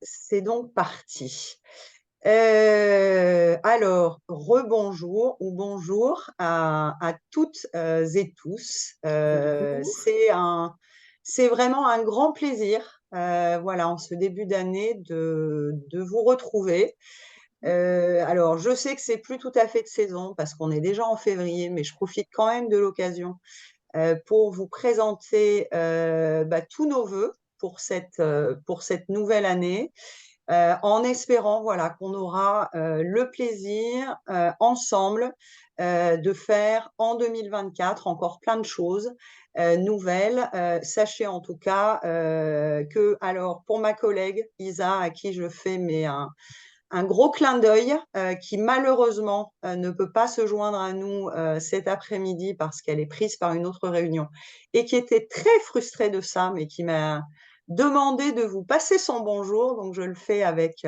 c'est donc parti. Alors, rebonjour ou bonjour à toutes et tous. Bonjour. C'est vraiment un grand plaisir, voilà, en ce début d'année, de vous retrouver. Alors, je sais que c'est plus tout à fait de saison parce qu'on est déjà en février, mais je profite quand même de l'occasion pour vous présenter tous nos vœux pour cette nouvelle année, en espérant voilà, qu'on aura le plaisir ensemble de faire en 2024 encore plein de choses nouvelles. Sachez en tout cas que, alors, pour ma collègue Isa, à qui je fais un gros clin d'œil, qui malheureusement ne peut pas se joindre à nous cet après-midi parce qu'elle est prise par une autre réunion et qui était très frustrée de ça, mais qui m'a demandé de vous passer son bonjour. Donc, je le fais avec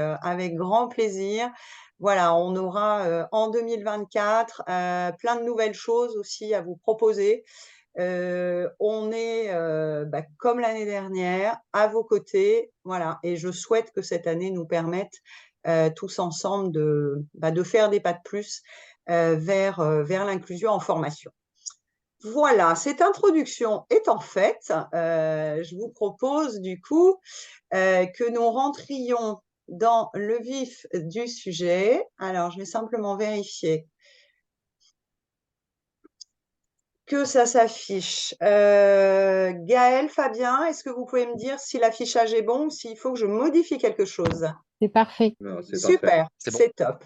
grand plaisir. Voilà, on aura en 2024 plein de nouvelles choses aussi à vous proposer. On est, comme l'année dernière, à vos côtés. Voilà, et je souhaite que cette année nous permette tous ensemble de faire des pas de plus vers l'inclusion en formation. Voilà, cette introduction étant faite, je vous propose du coup que nous rentrions dans le vif du sujet. Alors, je vais simplement vérifier que ça s'affiche. Gaël, Fabien, est-ce que vous pouvez me dire si l'affichage est bon ou s'il faut que je modifie quelque chose? C'est parfait. Non, c'est parfait. Super, C'est bon. c'est top.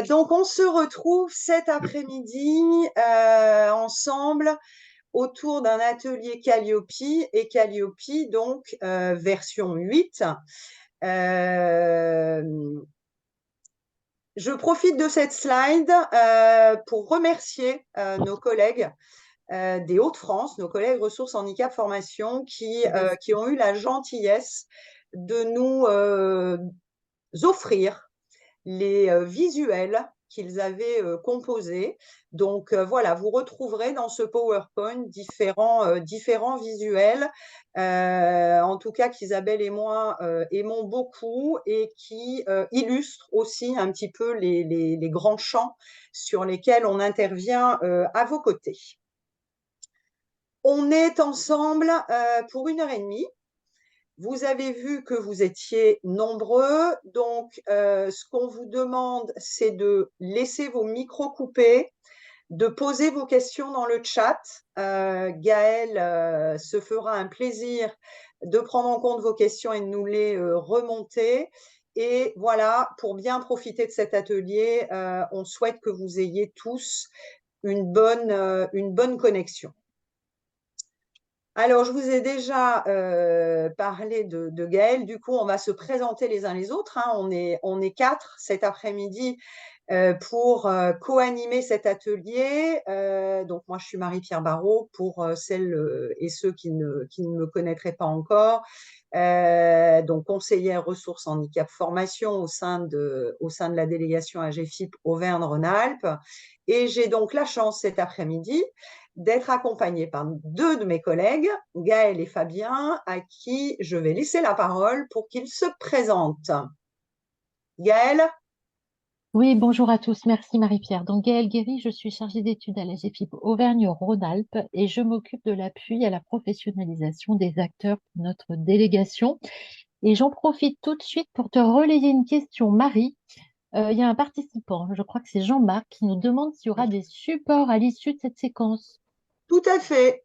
Donc, on se retrouve cet après-midi ensemble autour d'un atelier Calliope et Calliope, donc version 8. Je profite de cette slide pour remercier nos collègues des Hauts-de-France, nos collègues ressources handicap formation qui ont eu la gentillesse de nous offrir les visuels qu'ils avaient composés. Donc voilà, vous retrouverez dans ce PowerPoint différents visuels, en tout cas qu'Isabelle et moi aimons beaucoup et qui illustrent aussi un petit peu les grands champs sur lesquels on intervient à vos côtés. On est ensemble pour 1h30. Vous avez vu que vous étiez nombreux, donc ce qu'on vous demande, c'est de laisser vos micros coupés, de poser vos questions dans le chat. Gaël se fera un plaisir de prendre en compte vos questions et de nous les remonter. Et voilà, pour bien profiter de cet atelier, on souhaite que vous ayez tous une bonne connexion. Alors, je vous ai déjà parlé de Gaël. Du coup, on va se présenter les uns les autres. Hein. On est 4 cet après-midi pour co-animer cet atelier. Donc, moi, je suis Marie-Pierre Barrault pour celles et ceux qui ne me connaîtraient pas encore. Donc, conseillère ressources handicap formation au sein de la délégation AGFIP Auvergne-Rhône-Alpes. Et j'ai donc la chance cet après-midi d'être accompagnée par 2 de mes collègues, Gaël et Fabien, à qui je vais laisser la parole pour qu'ils se présentent. Gaël? Oui, bonjour à tous. Merci Marie-Pierre. Donc Gaëlle Guéry, je suis chargée d'études à la GFIP Auvergne-Rhône-Alpes et je m'occupe de l'appui à la professionnalisation des acteurs pour notre délégation. Et j'en profite tout de suite pour te relayer une question, Marie. Il y a un participant, je crois que c'est Jean-Marc, qui nous demande s'il y aura des supports à l'issue de cette séquence. Tout à fait.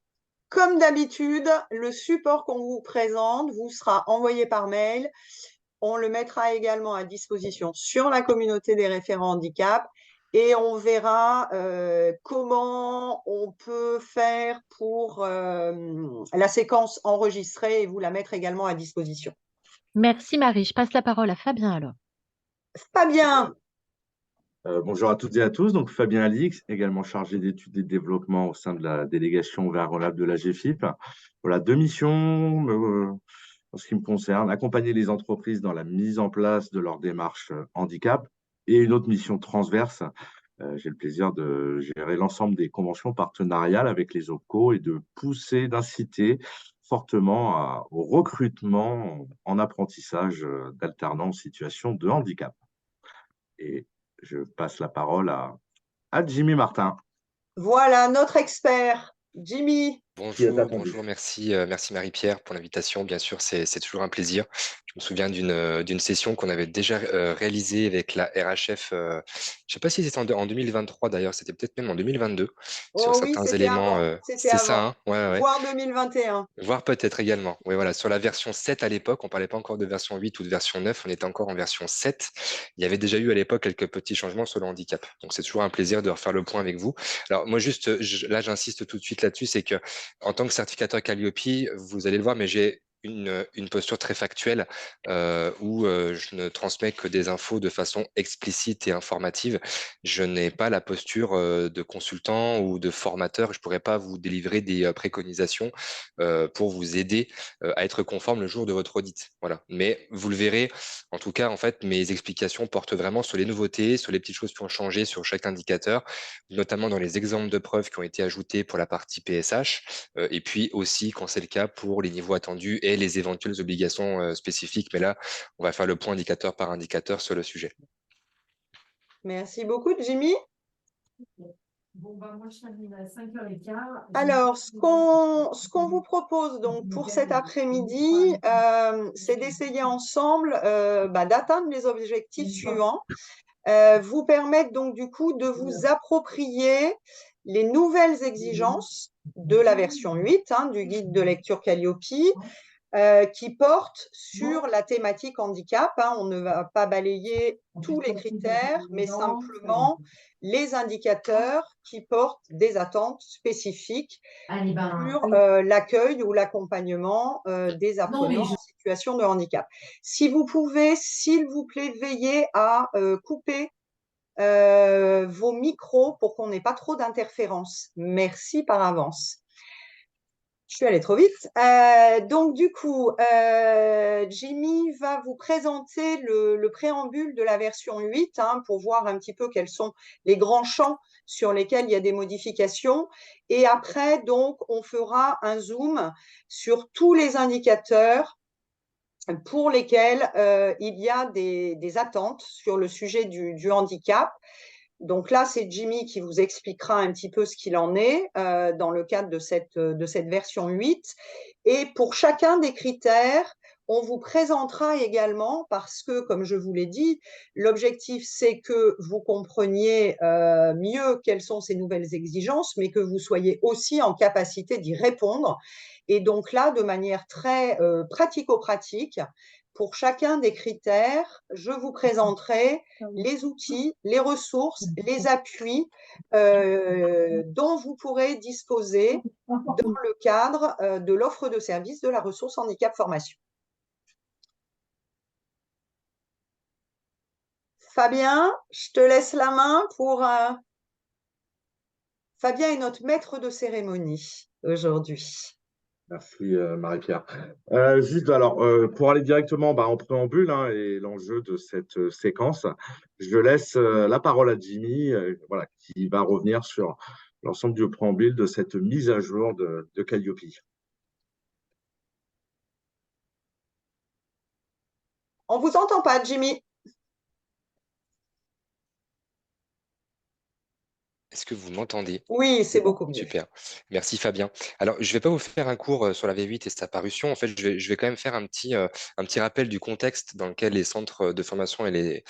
Comme d'habitude, le support qu'on vous présente vous sera envoyé par mail. On le mettra également à disposition sur la communauté des référents handicap et on verra comment on peut faire pour la séquence enregistrée et vous la mettre également à disposition. Merci Marie. Je passe la parole à Fabien alors. Fabien, Bonjour à toutes et à tous. Donc, Fabien Alix, également chargé d'études et de développement au sein de la délégation Auvergne-Rhône-Alpes de la GFIP. Voilà, 2 missions en ce qui me concerne, accompagner les entreprises dans la mise en place de leur démarche handicap et une autre mission transverse. J'ai le plaisir de gérer l'ensemble des conventions partenariales avec les OPCO et de pousser, d'inciter fortement au recrutement en apprentissage d'alternants en situation de handicap. Et je passe la parole à Jimmy Martin, Voilà notre expert, Jimmy. qui est Bonjour, attendu. bonjour, merci, merci Marie-Pierre pour l'invitation. Bien sûr, c'est toujours un plaisir. Je me souviens d'une session qu'on avait déjà réalisée avec la RHF. Je ne sais pas si c'était en 2023 d'ailleurs, c'était peut-être même en 2022 sur Oh oui, certains c'était éléments. avant, c'était C'était ça, avant, hein? Ouais, ouais. voire 2021. Voire peut-être également. Oui, voilà. Sur la version 7 à l'époque, on parlait pas encore de version 8 ou de version 9, on était encore en version 7. Il y avait déjà eu à l'époque quelques petits changements sur le handicap. Donc c'est toujours un plaisir de refaire le point avec vous. Alors moi juste, là j'insiste tout de suite là-dessus, c'est que en tant que certificateur Calliope, vous allez le voir, mais j'ai une posture très factuelle où je ne transmets que des infos de façon explicite et informative. Je n'ai pas la posture de consultant ou de formateur. Je ne pourrais pas vous délivrer des préconisations pour vous aider à être conforme le jour de votre audit. Voilà. Mais vous le verrez, en tout cas, en fait, mes explications portent vraiment sur les nouveautés, sur les petites choses qui ont changé sur chaque indicateur, notamment dans les exemples de preuves qui ont été ajoutés pour la partie PSH, et puis aussi, quand c'est le cas, pour les niveaux attendus et les éventuelles obligations spécifiques. Mais là, on va faire le point indicateur par indicateur sur le sujet. Merci beaucoup, Jimmy. Bon, bah, moi, je termine à 5h15. Alors, ce qu'on vous propose donc pour cet après-midi, c'est d'essayer ensemble d'atteindre les objectifs suivants. Vous permettre donc du coup de vous approprier les nouvelles exigences de la version 8 du guide de lecture Calliope, qui porte sur la thématique handicap. On ne va pas balayer tous les critères, mais simplement les indicateurs qui portent des attentes spécifiques sur l'accueil ou l'accompagnement des apprenants en situation de handicap. Si vous pouvez, s'il vous plaît, veiller à couper vos micros pour qu'on n'ait pas trop d'interférences. Merci par avance. Je suis allée trop vite. Donc, du coup, Jimmy va vous présenter le préambule de la version 8 pour voir un petit peu quels sont les grands champs sur lesquels il y a des modifications. Et après, donc, on fera un zoom sur tous les indicateurs pour lesquels il y a des attentes sur le sujet du handicap. Donc là, c'est Jimmy qui vous expliquera un petit peu ce qu'il en est dans le cadre de cette version 8. Et pour chacun des critères, on vous présentera également, parce que, comme je vous l'ai dit, l'objectif, c'est que vous compreniez mieux quelles sont ces nouvelles exigences, mais que vous soyez aussi en capacité d'y répondre. Et donc là, de manière très pratico-pratique, pour chacun des critères, je vous présenterai les outils, les ressources, les appuis dont vous pourrez disposer dans le cadre de l'offre de service de la ressource handicap formation. Fabien, je te laisse la main pour… Fabien est notre maître de cérémonie aujourd'hui. Merci Marie-Pierre. Juste alors, pour aller directement en préambule et l'enjeu de cette séquence, je laisse la parole à Jimmy, voilà, qui va revenir sur l'ensemble du préambule de cette mise à jour de Calliope. On ne vous entend pas, Jimmy. Est-ce que vous m'entendez? Oui, c'est beaucoup mieux. Super. Merci Fabien. Alors, je ne vais pas vous faire un cours sur la V8 et sa parution. En fait, je vais quand même faire un petit rappel du contexte dans lequel les centres de formation et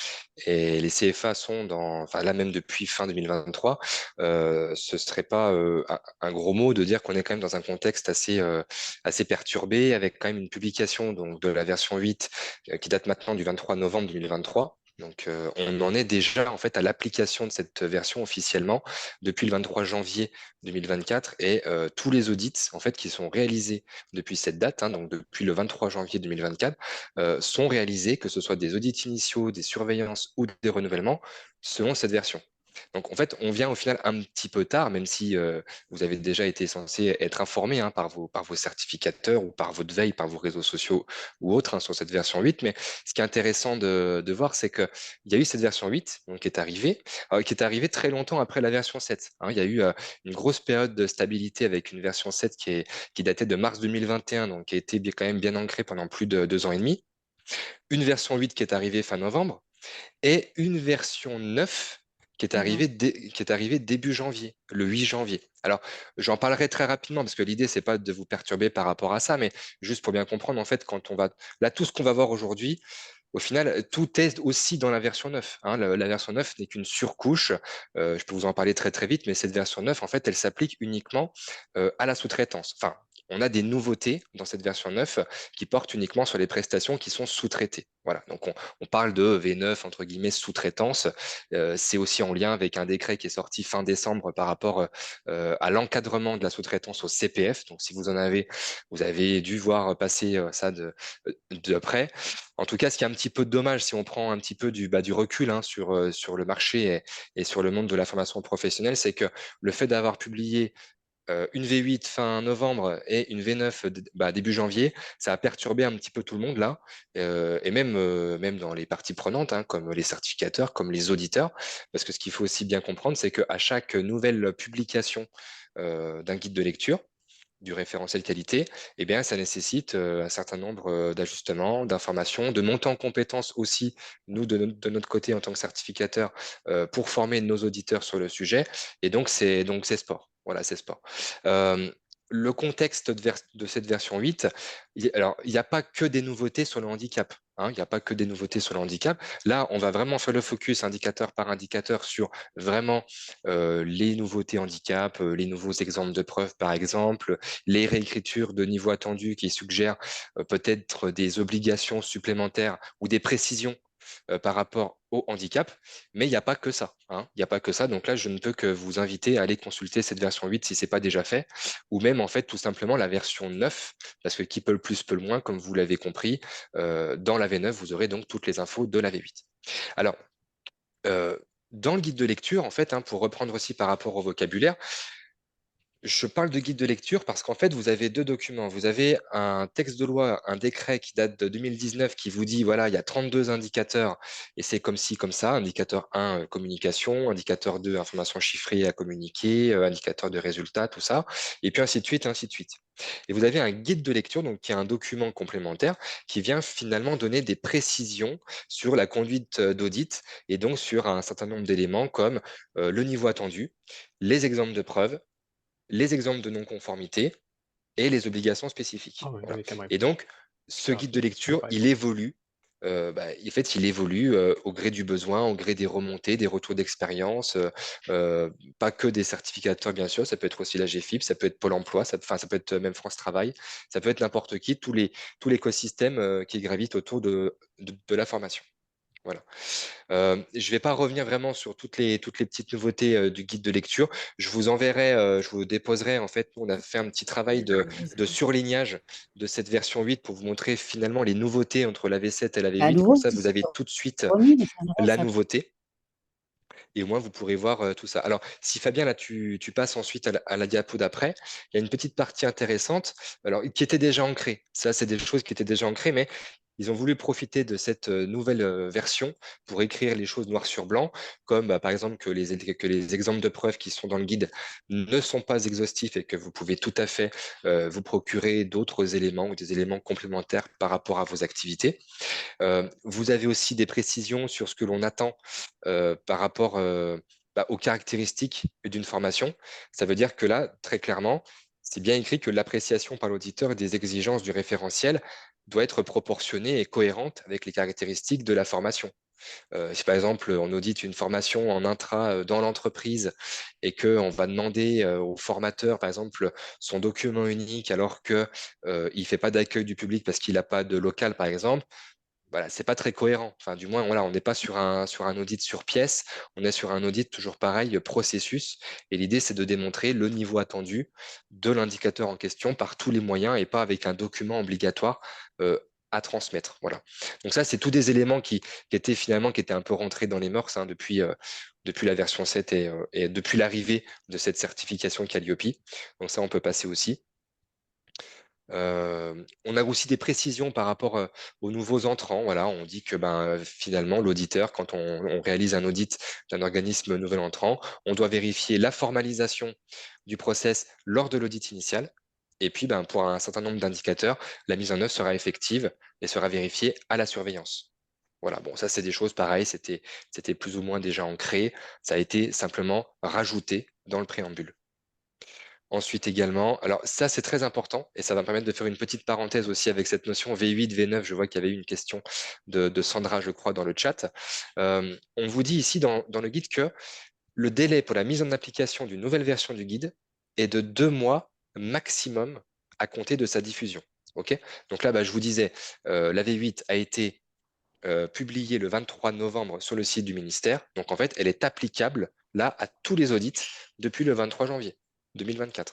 les CFA sont enfin, là même depuis fin 2023. Ce ne serait pas un gros mot de dire qu'on est quand même dans un contexte assez perturbé, avec quand même une publication donc, de la version 8 qui date maintenant du 23 novembre 2023. Donc, on en est déjà en fait à l'application de cette version officiellement depuis le 23 janvier 2024 et tous les audits en fait qui sont réalisés depuis cette date, donc depuis le 23 janvier 2024, sont réalisés, que ce soit des audits initiaux, des surveillances ou des renouvellements, selon cette version. Donc, en fait, on vient au final un petit peu tard, même si vous avez déjà été censé être informé par vos certificateurs ou par votre veille, par vos réseaux sociaux ou autres sur cette version 8. Mais ce qui est intéressant de voir, c'est qu'il y a eu cette version 8 donc, qui est arrivée très longtemps après la version 7. Il y a eu une grosse période de stabilité avec une version 7 qui datait de mars 2021, donc qui a été quand même bien ancrée pendant plus de 2 ans et demi. Une version 8 qui est arrivée fin novembre et une version 9 qui est arrivée début janvier, le 8 janvier. Alors, j'en parlerai très rapidement parce que l'idée, c'est pas de vous perturber par rapport à ça, mais juste pour bien comprendre, en fait, quand on va. Là, tout ce qu'on va voir aujourd'hui, au final, tout est aussi dans la version 9. La version 9 n'est qu'une surcouche. Je peux vous en parler très très vite, mais cette version 9, en fait, elle s'applique uniquement à la sous-traitance. Enfin, on a des nouveautés dans cette version 9 qui portent uniquement sur les prestations qui sont sous-traitées. Voilà, donc on parle de V9, entre guillemets, sous-traitance. C'est aussi en lien avec un décret qui est sorti fin décembre par rapport à l'encadrement de la sous-traitance au CPF. Donc, si vous en avez, vous avez dû voir passer ça de près. En tout cas, ce qui est un petit peu dommage, si on prend un petit peu du recul sur le marché et sur le monde de la formation professionnelle, c'est que le fait d'avoir publié une V8 fin novembre et une V9 début janvier, ça a perturbé un petit peu tout le monde là, et même dans les parties prenantes, comme les certificateurs, comme les auditeurs, parce que ce qu'il faut aussi bien comprendre, c'est qu'à chaque nouvelle publication d'un guide de lecture, du référentiel qualité, eh bien, ça nécessite un certain nombre d'ajustements, d'informations, de montées en compétences aussi, nous, de notre côté, en tant que certificateur, pour former nos auditeurs sur le sujet. Et donc, c'est sport. Voilà, c'est sport. Euh, le contexte de cette version 8, alors, il n'y a pas que des nouveautés sur le handicap. Il n'y a pas que des nouveautés sur le handicap. Là, on va vraiment faire le focus indicateur par indicateur sur vraiment les nouveautés handicap, les nouveaux exemples de preuves, par exemple, les réécritures de niveau attendu qui suggèrent peut-être des obligations supplémentaires ou des précisions par rapport au handicap, mais il n'y a pas que ça. Il n'y a pas que ça. Donc là, je ne peux que vous inviter à aller consulter cette version 8 si ce n'est pas déjà fait, ou même en fait tout simplement la version 9, parce que qui peut le plus peut le moins, comme vous l'avez compris, dans la V9, vous aurez donc toutes les infos de la V8. Alors, dans le guide de lecture, en fait, pour reprendre aussi par rapport au vocabulaire, je parle de guide de lecture parce qu'en fait, vous avez deux documents. Vous avez un texte de loi, un décret qui date de 2019 qui vous dit, voilà, il y a 32 indicateurs et c'est comme ci, comme ça. Indicateur 1, communication. Indicateur 2, information chiffrée à communiquer. Indicateur de résultats, tout ça. Et puis ainsi de suite, ainsi de suite. Et vous avez un guide de lecture, donc qui est un document complémentaire qui vient finalement donner des précisions sur la conduite d'audit et donc sur un certain nombre d'éléments comme le niveau attendu, les exemples de preuves, les exemples de non-conformité et les obligations spécifiques. Ah oui, Voilà. oui, quand même. Et donc, ce Ah, guide de lecture, sympa, il évolue. En fait, il évolue au gré du besoin, au gré des remontées, des retours d'expérience, pas que des certificateurs, bien sûr, ça peut être aussi la GFIP, ça peut être Pôle emploi, ça peut être même France Travail, ça peut être n'importe qui, tout l'écosystème qui gravite autour de la formation. Voilà. Je ne vais pas revenir vraiment sur toutes les petites nouveautés du guide de lecture. Je vous enverrai, je vous déposerai. En fait, on a fait un petit travail de surlignage de cette version 8 pour vous montrer finalement les nouveautés entre la V7 et la À V8. Comme nouveau, ça, si vous c'est avez tout de suite remis, mais ça m'intéresse la un peu. nouveauté. Et au moins, vous pourrez voir tout ça. Alors, si Fabien, là, tu passes ensuite à la diapo d'après, il y a une petite partie intéressante, alors, qui était déjà ancrée. Ça, c'est des choses qui étaient déjà ancrées, mais ils ont voulu profiter de cette nouvelle version pour écrire les choses noir sur blanc, comme par exemple que les exemples de preuves qui sont dans le guide ne sont pas exhaustifs et que vous pouvez tout à fait vous procurer d'autres éléments ou des éléments complémentaires par rapport à vos activités. Vous avez aussi des précisions sur ce que l'on attend par rapport aux caractéristiques d'une formation. Ça veut dire que là, très clairement, c'est bien écrit que l'appréciation par l'auditeur des exigences du référentiel doit être proportionnée et cohérente avec les caractéristiques de la formation. Si par exemple on audite une formation en intra dans l'entreprise et qu'on va demander au formateur, par exemple, son document unique alors qu'il ne fait pas d'accueil du public parce qu'il n'a pas de local, par exemple, voilà, c'est pas très cohérent. Enfin, du moins, voilà, on n'est pas sur un audit sur pièce, on est sur un audit toujours pareil, processus. Et l'idée, c'est de démontrer le niveau attendu de l'indicateur en question par tous les moyens et pas avec un document obligatoire à transmettre. Voilà. Donc ça, c'est tous des éléments qui étaient un peu rentrés dans les mœurs depuis la version 7 et depuis l'arrivée de cette certification Calliope. Donc ça, on peut passer aussi. On a aussi des précisions par rapport aux nouveaux entrants. Voilà, on dit que finalement, l'auditeur, quand on réalise un audit d'un organisme nouvel entrant, on doit vérifier la formalisation du process lors de l'audit initial. Et puis, pour un certain nombre d'indicateurs, la mise en œuvre sera effective et sera vérifiée à la surveillance. Voilà, bon, ça, c'est des choses pareilles, c'était plus ou moins déjà ancré. Ça a été simplement rajouté dans le préambule. Ensuite également, alors ça c'est très important et ça va me permettre de faire une petite parenthèse aussi avec cette notion V8, V9. Je vois qu'il y avait eu une question de Sandra, je crois, dans le chat. On vous dit ici dans le guide que le délai pour la mise en application d'une nouvelle version du guide est de 2 mois maximum à compter de sa diffusion. Ok. Donc là, je vous disais, la V8 a été publiée le 23 novembre sur le site du ministère. Donc en fait, elle est applicable là à tous les audits depuis le 23 janvier 2024.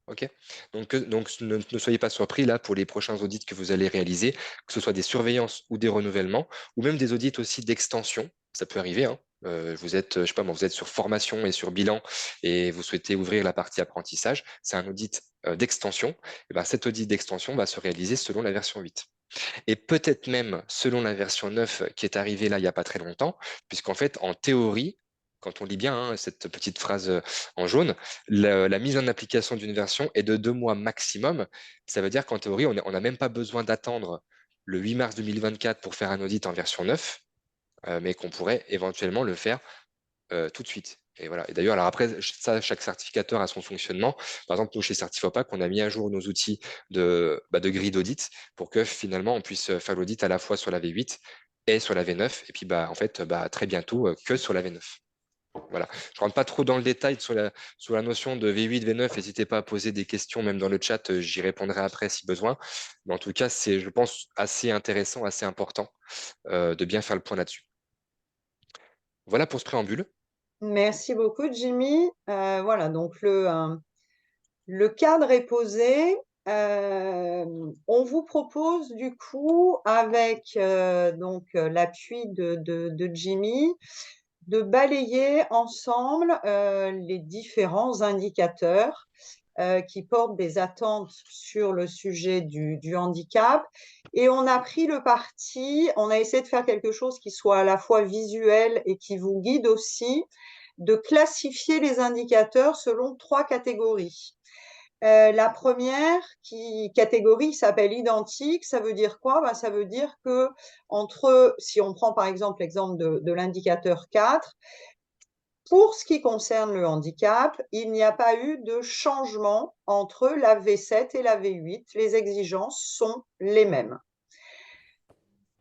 Ok. Donc ne soyez pas surpris là pour les prochains audits que vous allez réaliser, que ce soit des surveillances ou des renouvellements, ou même des audits aussi d'extension. Ça peut arriver, hein. Vous êtes, je sais pas moi, vous êtes sur formation et sur bilan et vous souhaitez ouvrir la partie apprentissage. C'est un audit d'extension. Et cet audit d'extension va se réaliser selon la version 8. Et peut-être même selon la version 9 qui est arrivée là il n'y a pas très longtemps, puisqu'en fait, en théorie, quand on lit bien cette petite phrase en jaune, la mise en application d'une version est de 2 mois maximum. Ça veut dire qu'en théorie, on n'a même pas besoin d'attendre le 8 mars 2024 pour faire un audit en version 9, mais qu'on pourrait éventuellement le faire tout de suite. Et voilà. Et d'ailleurs, alors après, ça, chaque certificateur a son fonctionnement. Par exemple, nous, chez Certifopac, on a mis à jour nos outils de grille d'audit pour que finalement, on puisse faire l'audit à la fois sur la V8 et sur la V9. Et puis, en fait, très bientôt, que sur la V9. Voilà. Je ne rentre pas trop dans le détail sur la notion de V8, V9. N'hésitez pas à poser des questions, même dans le chat. J'y répondrai après si besoin. Mais en tout cas, c'est, je pense, assez intéressant, assez important de bien faire le point là-dessus. Voilà pour ce préambule. Merci beaucoup, Jimmy. Voilà, donc le cadre est posé. On vous propose du coup, avec l'appui de Jimmy, de balayer ensemble les différents indicateurs qui portent des attentes sur le sujet du handicap. Et on a pris le parti, on a essayé de faire quelque chose qui soit à la fois visuel et qui vous guide aussi, de classifier les indicateurs selon 3 catégories. La première catégorie s'appelle identique. Ça veut dire quoi? Ça veut dire que si on prend par exemple l'exemple de l'indicateur 4, pour ce qui concerne le handicap, il n'y a pas eu de changement entre la V7 et la V8. Les exigences sont les mêmes.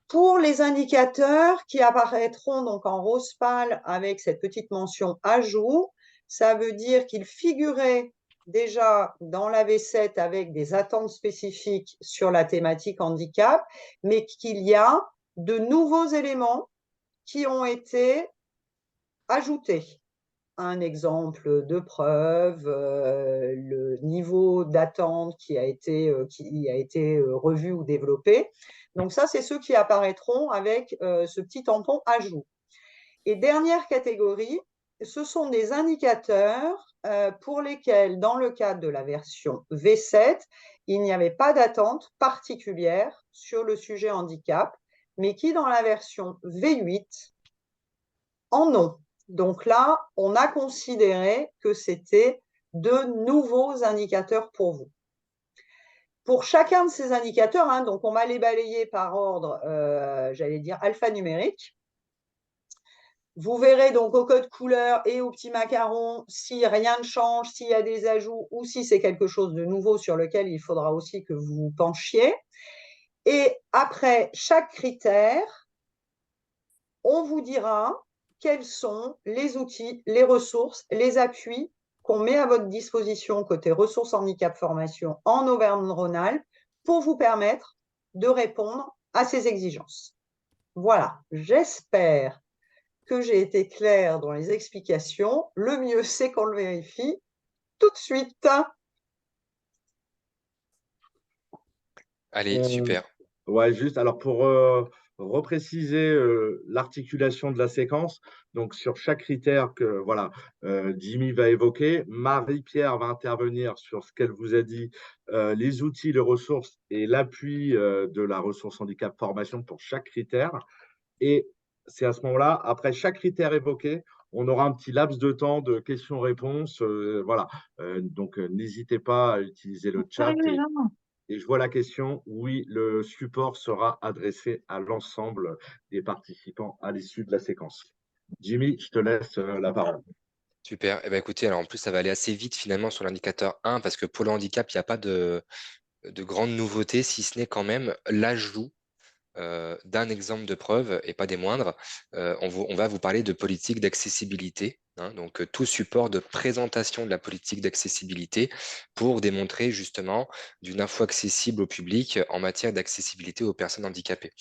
Pour les indicateurs qui apparaîtront donc en rose pâle avec cette petite mention ajout, ça veut dire qu'ils figuraient déjà dans la V7 avec des attentes spécifiques sur la thématique handicap, mais qu'il y a de nouveaux éléments qui ont été ajoutés. Un exemple de preuve, le niveau d'attente qui a été revu ou développé. Donc ça, c'est ceux qui apparaîtront avec ce petit tampon ajout. Et dernière catégorie, ce sont des indicateurs pour lesquels, dans le cadre de la version V7, il n'y avait pas d'attente particulière sur le sujet handicap, mais qui, dans la version V8, en ont. Donc là, on a considéré que c'était de nouveaux indicateurs pour vous. Pour chacun de ces indicateurs, donc on va les balayer par ordre, j'allais dire alphanumérique. Vous verrez donc au code couleur et au petit macaron si rien ne change, s'il y a des ajouts ou si c'est quelque chose de nouveau sur lequel il faudra aussi que vous vous penchiez. Et après chaque critère, on vous dira quels sont les outils, les ressources, les appuis qu'on met à votre disposition côté ressources handicap formation en Auvergne-Rhône-Alpes pour vous permettre de répondre à ces exigences. Voilà, j'espère que j'ai été claire dans les explications. Le mieux, c'est qu'on le vérifie tout de suite. Allez, super. Ouais, juste, alors pour repréciser l'articulation de la séquence, donc sur chaque critère que voilà, Jimmy va évoquer, Marie-Pierre va intervenir sur ce qu'elle vous a dit, les outils, les ressources et l'appui de la ressource handicap formation pour chaque critère. Et c'est à ce moment-là, après chaque critère évoqué, on aura un petit laps de temps de questions-réponses. Voilà. Donc, n'hésitez pas à utiliser le chat. Et je vois la question. Oui, le support sera adressé à l'ensemble des participants à l'issue de la séquence. Jimmy, je te laisse la parole. Super. Eh ben, écoutez, alors en plus, ça va aller assez vite finalement sur l'indicateur 1 parce que pour le handicap, il n'y a pas de grande nouveauté, si ce n'est quand même l'ajout d'un exemple de preuve et pas des moindres. On va vous parler de politique d'accessibilité, hein, donc tout support de présentation de la politique d'accessibilité pour démontrer justement d'une info accessible au public en matière d'accessibilité aux personnes handicapées.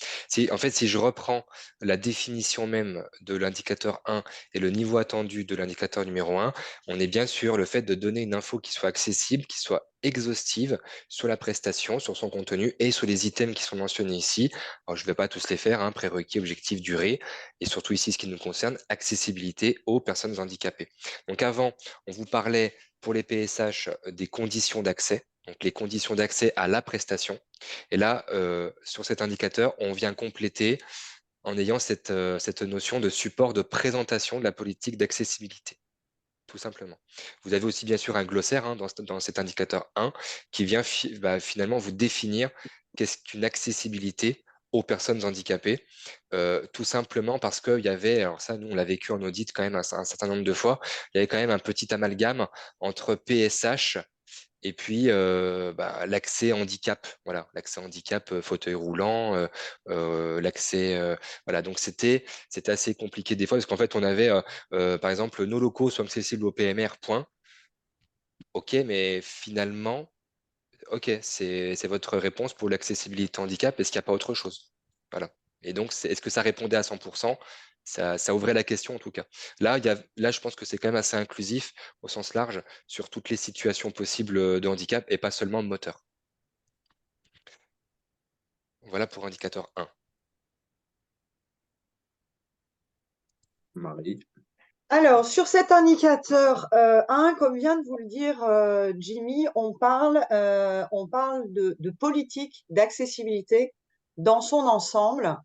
En fait, si je reprends la définition même de l'indicateur 1 et le niveau attendu de l'indicateur numéro 1, on est bien sûr le fait de donner une info qui soit accessible, qui soit exhaustive sur la prestation, sur son contenu et sur les items qui sont mentionnés ici. Alors, je ne vais pas tous les faire, hein, prérequis, objectif, durée, et surtout ici, ce qui nous concerne, accessibilité aux personnes handicapées. Donc avant, on vous parlait pour les PSH des conditions d'accès, donc les conditions d'accès à la prestation. Et là, sur cet indicateur, on vient compléter en ayant cette notion de support de présentation de la politique d'accessibilité. Tout simplement. Vous avez aussi bien sûr un glossaire, hein, dans cet indicateur 1 qui vient finalement vous définir qu'est-ce qu'une accessibilité aux personnes handicapées, tout simplement parce qu'il y avait, alors ça nous on l'a vécu en audit quand même un certain nombre de fois, il y avait quand même un petit amalgame entre PSH et puis l'accès handicap, voilà, l'accès handicap, fauteuil roulant, l'accès, voilà, donc c'était assez compliqué des fois parce qu'en fait on avait par exemple nos locaux sont accessibles au PMR, point. Ok, mais finalement, ok, c'est votre réponse pour l'accessibilité handicap, est-ce qu'il n'y a pas autre chose? Voilà. Et donc, est-ce que ça répondait à 100%? Ça ouvrait la question en tout cas. Là, je pense que c'est quand même assez inclusif au sens large sur toutes les situations possibles de handicap et pas seulement moteur. Voilà pour indicateur 1. Marie. Alors, sur cet indicateur 1, comme vient de vous le dire Jimmy, on parle de politique d'accessibilité dans son ensemble.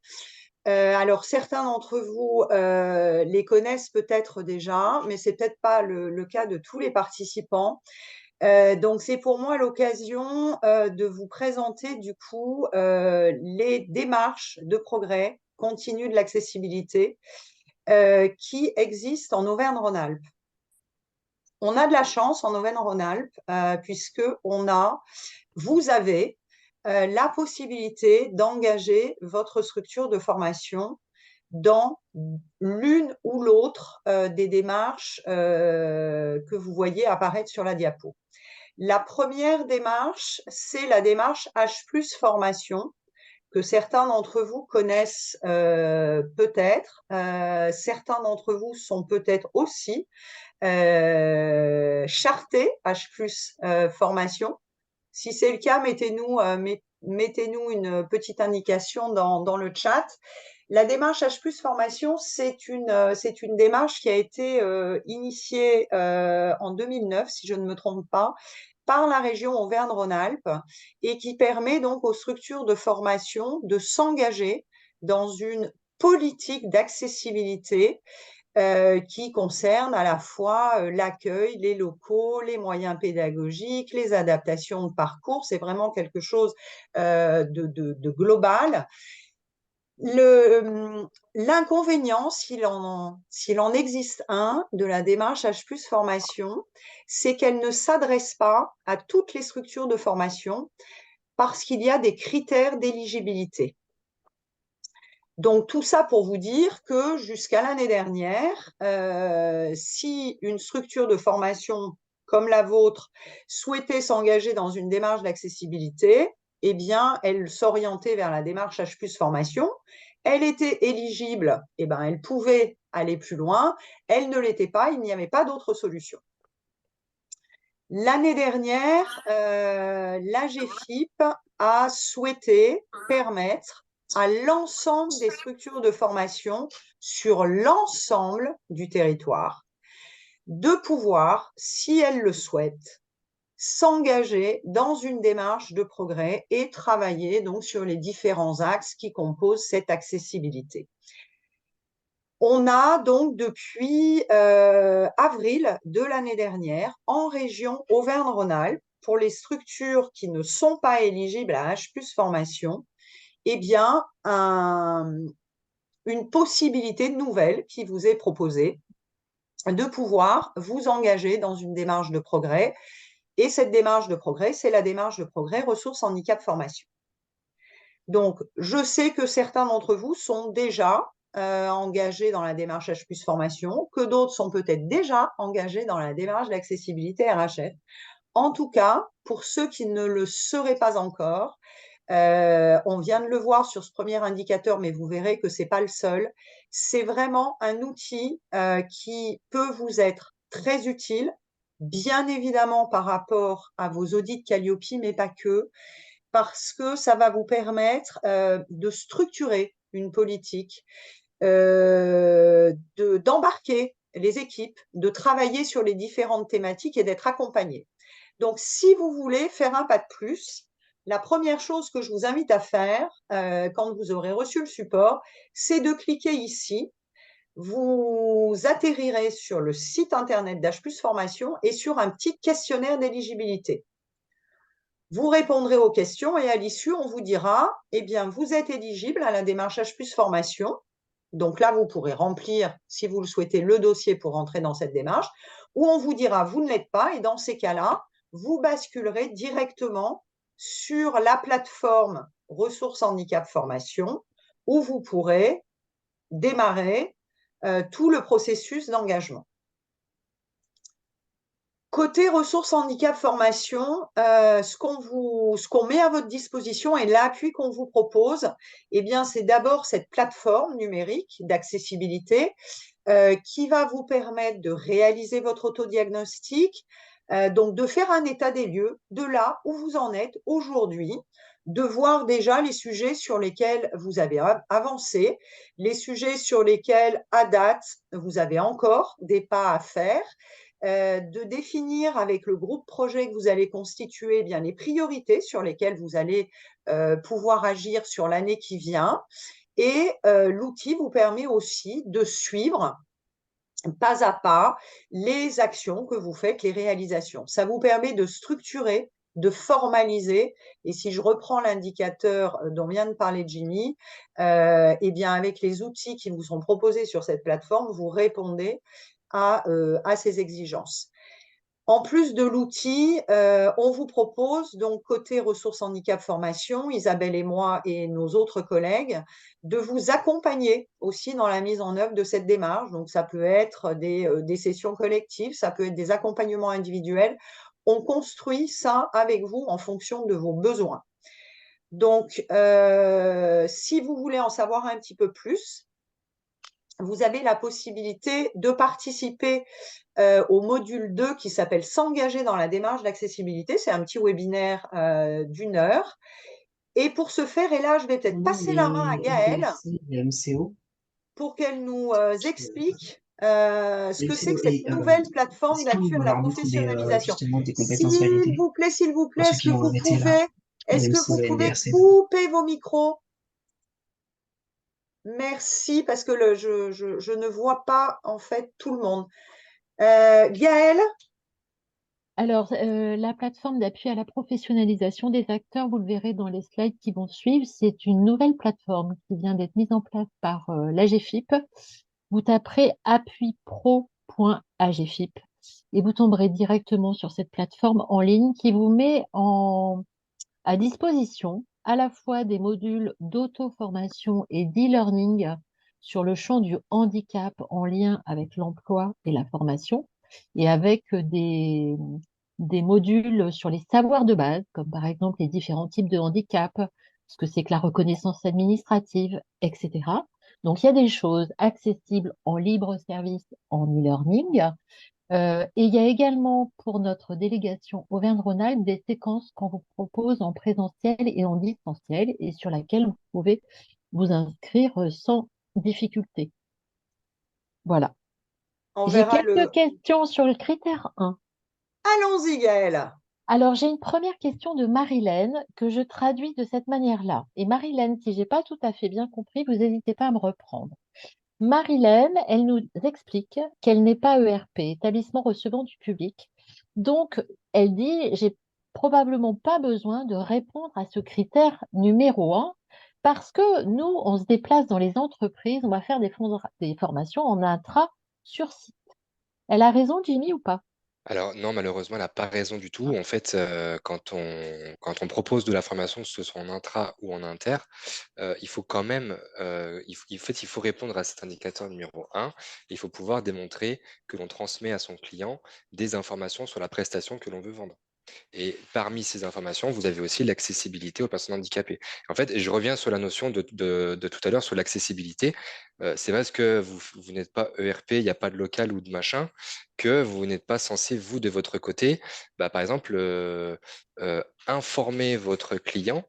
Alors, certains d'entre vous les connaissent peut-être déjà, mais ce n'est peut-être pas le cas de tous les participants. Donc, c'est pour moi l'occasion de vous présenter du coup les démarches de progrès continu de l'accessibilité qui existent en Auvergne-Rhône-Alpes. On a de la chance en Auvergne-Rhône-Alpes puisque vous avez la possibilité d'engager votre structure de formation dans l'une ou l'autre des démarches que vous voyez apparaître sur la diapo. La première démarche, c'est la démarche H+ formation, que certains d'entre vous connaissent peut-être. Certains d'entre vous sont peut-être aussi chartés H+ formation. Si c'est le cas, mettez-nous une petite indication dans le chat. La démarche H+ formation, c'est une démarche qui a été initiée en 2009, si je ne me trompe pas, par la région Auvergne-Rhône-Alpes et qui permet donc aux structures de formation de s'engager dans une politique d'accessibilité qui concerne à la fois l'accueil, les locaux, les moyens pédagogiques, les adaptations de parcours. C'est vraiment quelque chose de global. L'inconvénient, s'il en existe un, de la démarche H+ formation, c'est qu'elle ne s'adresse pas à toutes les structures de formation parce qu'il y a des critères d'éligibilité. Donc, tout ça pour vous dire que jusqu'à l'année dernière, si une structure de formation comme la vôtre souhaitait s'engager dans une démarche d'accessibilité, eh bien, elle s'orientait vers la démarche H+ formation. Elle était éligible, eh bien, elle pouvait aller plus loin. Elle ne l'était pas, il n'y avait pas d'autre solution. L'année dernière, l'AGFIP a souhaité permettre à l'ensemble des structures de formation sur l'ensemble du territoire de pouvoir, si elles le souhaitent, s'engager dans une démarche de progrès et travailler donc sur les différents axes qui composent cette accessibilité. On a donc depuis avril de l'année dernière en région Auvergne-Rhône-Alpes, pour les structures qui ne sont pas éligibles à H+ formation, eh bien, une possibilité nouvelle qui vous est proposée de pouvoir vous engager dans une démarche de progrès. Et cette démarche de progrès, c'est la démarche de progrès ressources handicap formation. Donc, je sais que certains d'entre vous sont déjà engagés dans la démarche H+ formation, que d'autres sont peut-être déjà engagés dans la démarche d'accessibilité RHF. En tout cas, pour ceux qui ne le seraient pas encore, on vient de le voir sur ce premier indicateur, mais vous verrez que ce n'est pas le seul. C'est vraiment un outil qui peut vous être très utile, bien évidemment par rapport à vos audits Calliope, mais pas que, parce que ça va vous permettre de structurer une politique, d'embarquer les équipes, de travailler sur les différentes thématiques et d'être accompagné. Donc, si vous voulez faire un pas de plus, la première chose que je vous invite à faire quand vous aurez reçu le support, c'est de cliquer ici. Vous atterrirez sur le site internet d'H+ Formation et sur un petit questionnaire d'éligibilité. Vous répondrez aux questions et à l'issue, on vous dira, eh bien, vous êtes éligible à la démarche H+ Formation. Donc là, vous pourrez remplir, si vous le souhaitez, le dossier pour entrer dans cette démarche, ou on vous dira, vous ne l'êtes pas, et dans ces cas-là, vous basculerez directement sur la plateforme Ressources Handicap Formation, où vous pourrez démarrer tout le processus d'engagement. Côté ressources handicap formation, ce qu'on met à votre disposition et l'appui qu'on vous propose, eh bien, c'est d'abord cette plateforme numérique d'accessibilité qui va vous permettre de réaliser votre autodiagnostic, donc de faire un état des lieux de là où vous en êtes aujourd'hui, de voir déjà les sujets sur lesquels vous avez avancé, les sujets sur lesquels, à date, vous avez encore des pas à faire, de définir avec le groupe projet que vous allez constituer eh bien, les priorités sur lesquelles vous allez pouvoir agir sur l'année qui vient. Et l'outil vous permet aussi de suivre pas à pas les actions que vous faites, les réalisations. Ça vous permet de structurer, de formaliser. Et si je reprends l'indicateur dont vient de parler Jimmy, eh bien avec les outils qui vous sont proposés sur cette plateforme, vous répondez à ces exigences. En plus de l'outil, on vous propose, donc côté ressources handicap formation, Isabelle et moi et nos autres collègues, de vous accompagner aussi dans la mise en œuvre de cette démarche. Donc, ça peut être des sessions collectives, ça peut être des accompagnements individuels. On construit ça avec vous en fonction de vos besoins. Donc, si vous voulez en savoir un petit peu plus, vous avez la possibilité de participer au module 2 qui s'appelle « S'engager dans la démarche d'accessibilité ». C'est un petit webinaire d'1 heure. Et pour ce faire, et là, je vais peut-être passer la main à Gaëlle pour qu'elle nous explique ce que c'est que cette nouvelle plateforme d'appui à la professionnalisation. S'il vous plaît, est-ce que vous pouvez couper vos micros? Merci, parce que je ne vois pas en fait tout le monde. Gaëlle? Alors, la plateforme d'appui à la professionnalisation des acteurs, vous le verrez dans les slides qui vont suivre, c'est une nouvelle plateforme qui vient d'être mise en place par l'AGFIP. Vous taperez appui-pro.agfip et vous tomberez directement sur cette plateforme en ligne qui vous met à disposition à la fois des modules d'auto-formation et d'e-learning sur le champ du handicap en lien avec l'emploi et la formation, et avec des modules sur les savoirs de base, comme par exemple les différents types de handicap, ce que c'est que la reconnaissance administrative, etc. Donc, il y a des choses accessibles en libre service, en e-learning, Et il y a également pour notre délégation Auvergne-Rhône-Alpes des séquences qu'on vous propose en présentiel et en distanciel et sur laquelle vous pouvez vous inscrire sans difficulté. Voilà. On J'ai verra quelques questions sur le critère 1. Allons-y, Gaëlle. Alors, j'ai une première question de Marilène que je traduis de cette manière-là. Et Marilène, si j'ai pas tout à fait bien compris, vous n'hésitez pas à me reprendre. Marilène, elle nous explique qu'elle n'est pas ERP, établissement recevant du public. Donc, elle dit, j'ai probablement pas besoin de répondre à ce critère numéro 1 parce que nous, on se déplace dans les entreprises, on va faire des formations en intra sur site. Elle a raison, Jimmy, ou pas? Alors non, malheureusement, elle n'a pas raison du tout. En fait, quand on propose de la formation, que ce soit en intra ou en inter, il faut quand même, il faut répondre à cet indicateur numéro 1. Il faut pouvoir démontrer que l'on transmet à son client des informations sur la prestation que l'on veut vendre. Et parmi ces informations, vous avez aussi l'accessibilité aux personnes handicapées. En fait, je reviens sur la notion de tout à l'heure sur l'accessibilité. C'est parce que vous n'êtes pas ERP, il n'y a pas de local ou de machin, que vous n'êtes pas censé, vous, de votre côté, bah, par exemple, informer votre client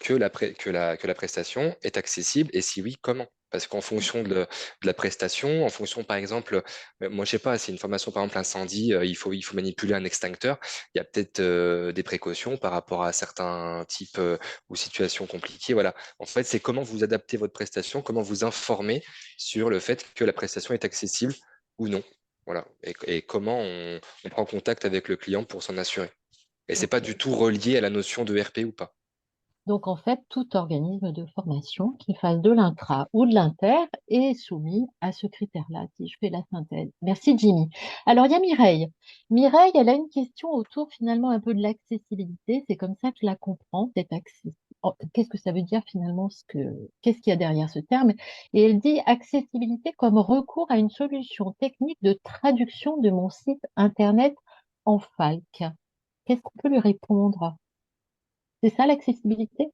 que la prestation est accessible et si oui, comment? Parce qu'en fonction de la prestation, en fonction, par exemple, moi, je sais pas, c'est une formation, par exemple, incendie, il faut manipuler un extincteur. Il y a peut-être des précautions par rapport à certains types ou situations compliquées. Voilà. En fait, c'est comment vous adaptez votre prestation, comment vous informer sur le fait que la prestation est accessible ou non. Voilà. Et comment on prend contact avec le client pour s'en assurer. Et c'est pas Ok. du tout relié à la notion de RP ou pas. Donc, en fait, tout organisme de formation qui fasse de l'intra ou de l'inter est soumis à ce critère-là, si je fais la synthèse. Merci, Jimmy. Alors, il y a Mireille. Mireille, elle a une question autour finalement un peu de l'accessibilité. C'est comme ça que je la comprends, cette accessibilité. Qu'est-ce que ça veut dire finalement qu'est-ce qu'il y a derrière ce terme? Et elle dit accessibilité comme recours à une solution technique de traduction de mon site internet en FALC. Qu'est-ce qu'on peut lui répondre? C'est ça l'accessibilité?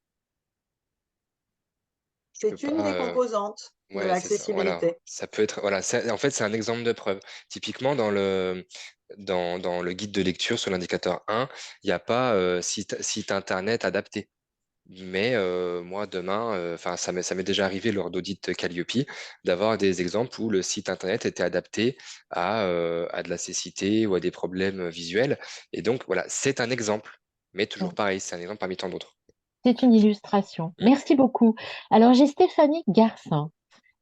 Je peux C'est une pas. des composantes de Ouais, c'est ça. Voilà. l'accessibilité. Ça peut être. Voilà. En fait, c'est un exemple de preuve. Typiquement, dans le guide de lecture sur l'indicateur 1, il n'y a pas site internet adapté. Mais moi, demain, enfin, ça m'est déjà arrivé lors d'audits Calliope d'avoir des exemples où le site internet était adapté à de la cécité ou à des problèmes visuels. Et donc, voilà, c'est un exemple. Mais toujours pareil, c'est un exemple parmi tant d'autres. C'est une illustration. Mm. Merci beaucoup. Alors, j'ai Stéphanie Garcin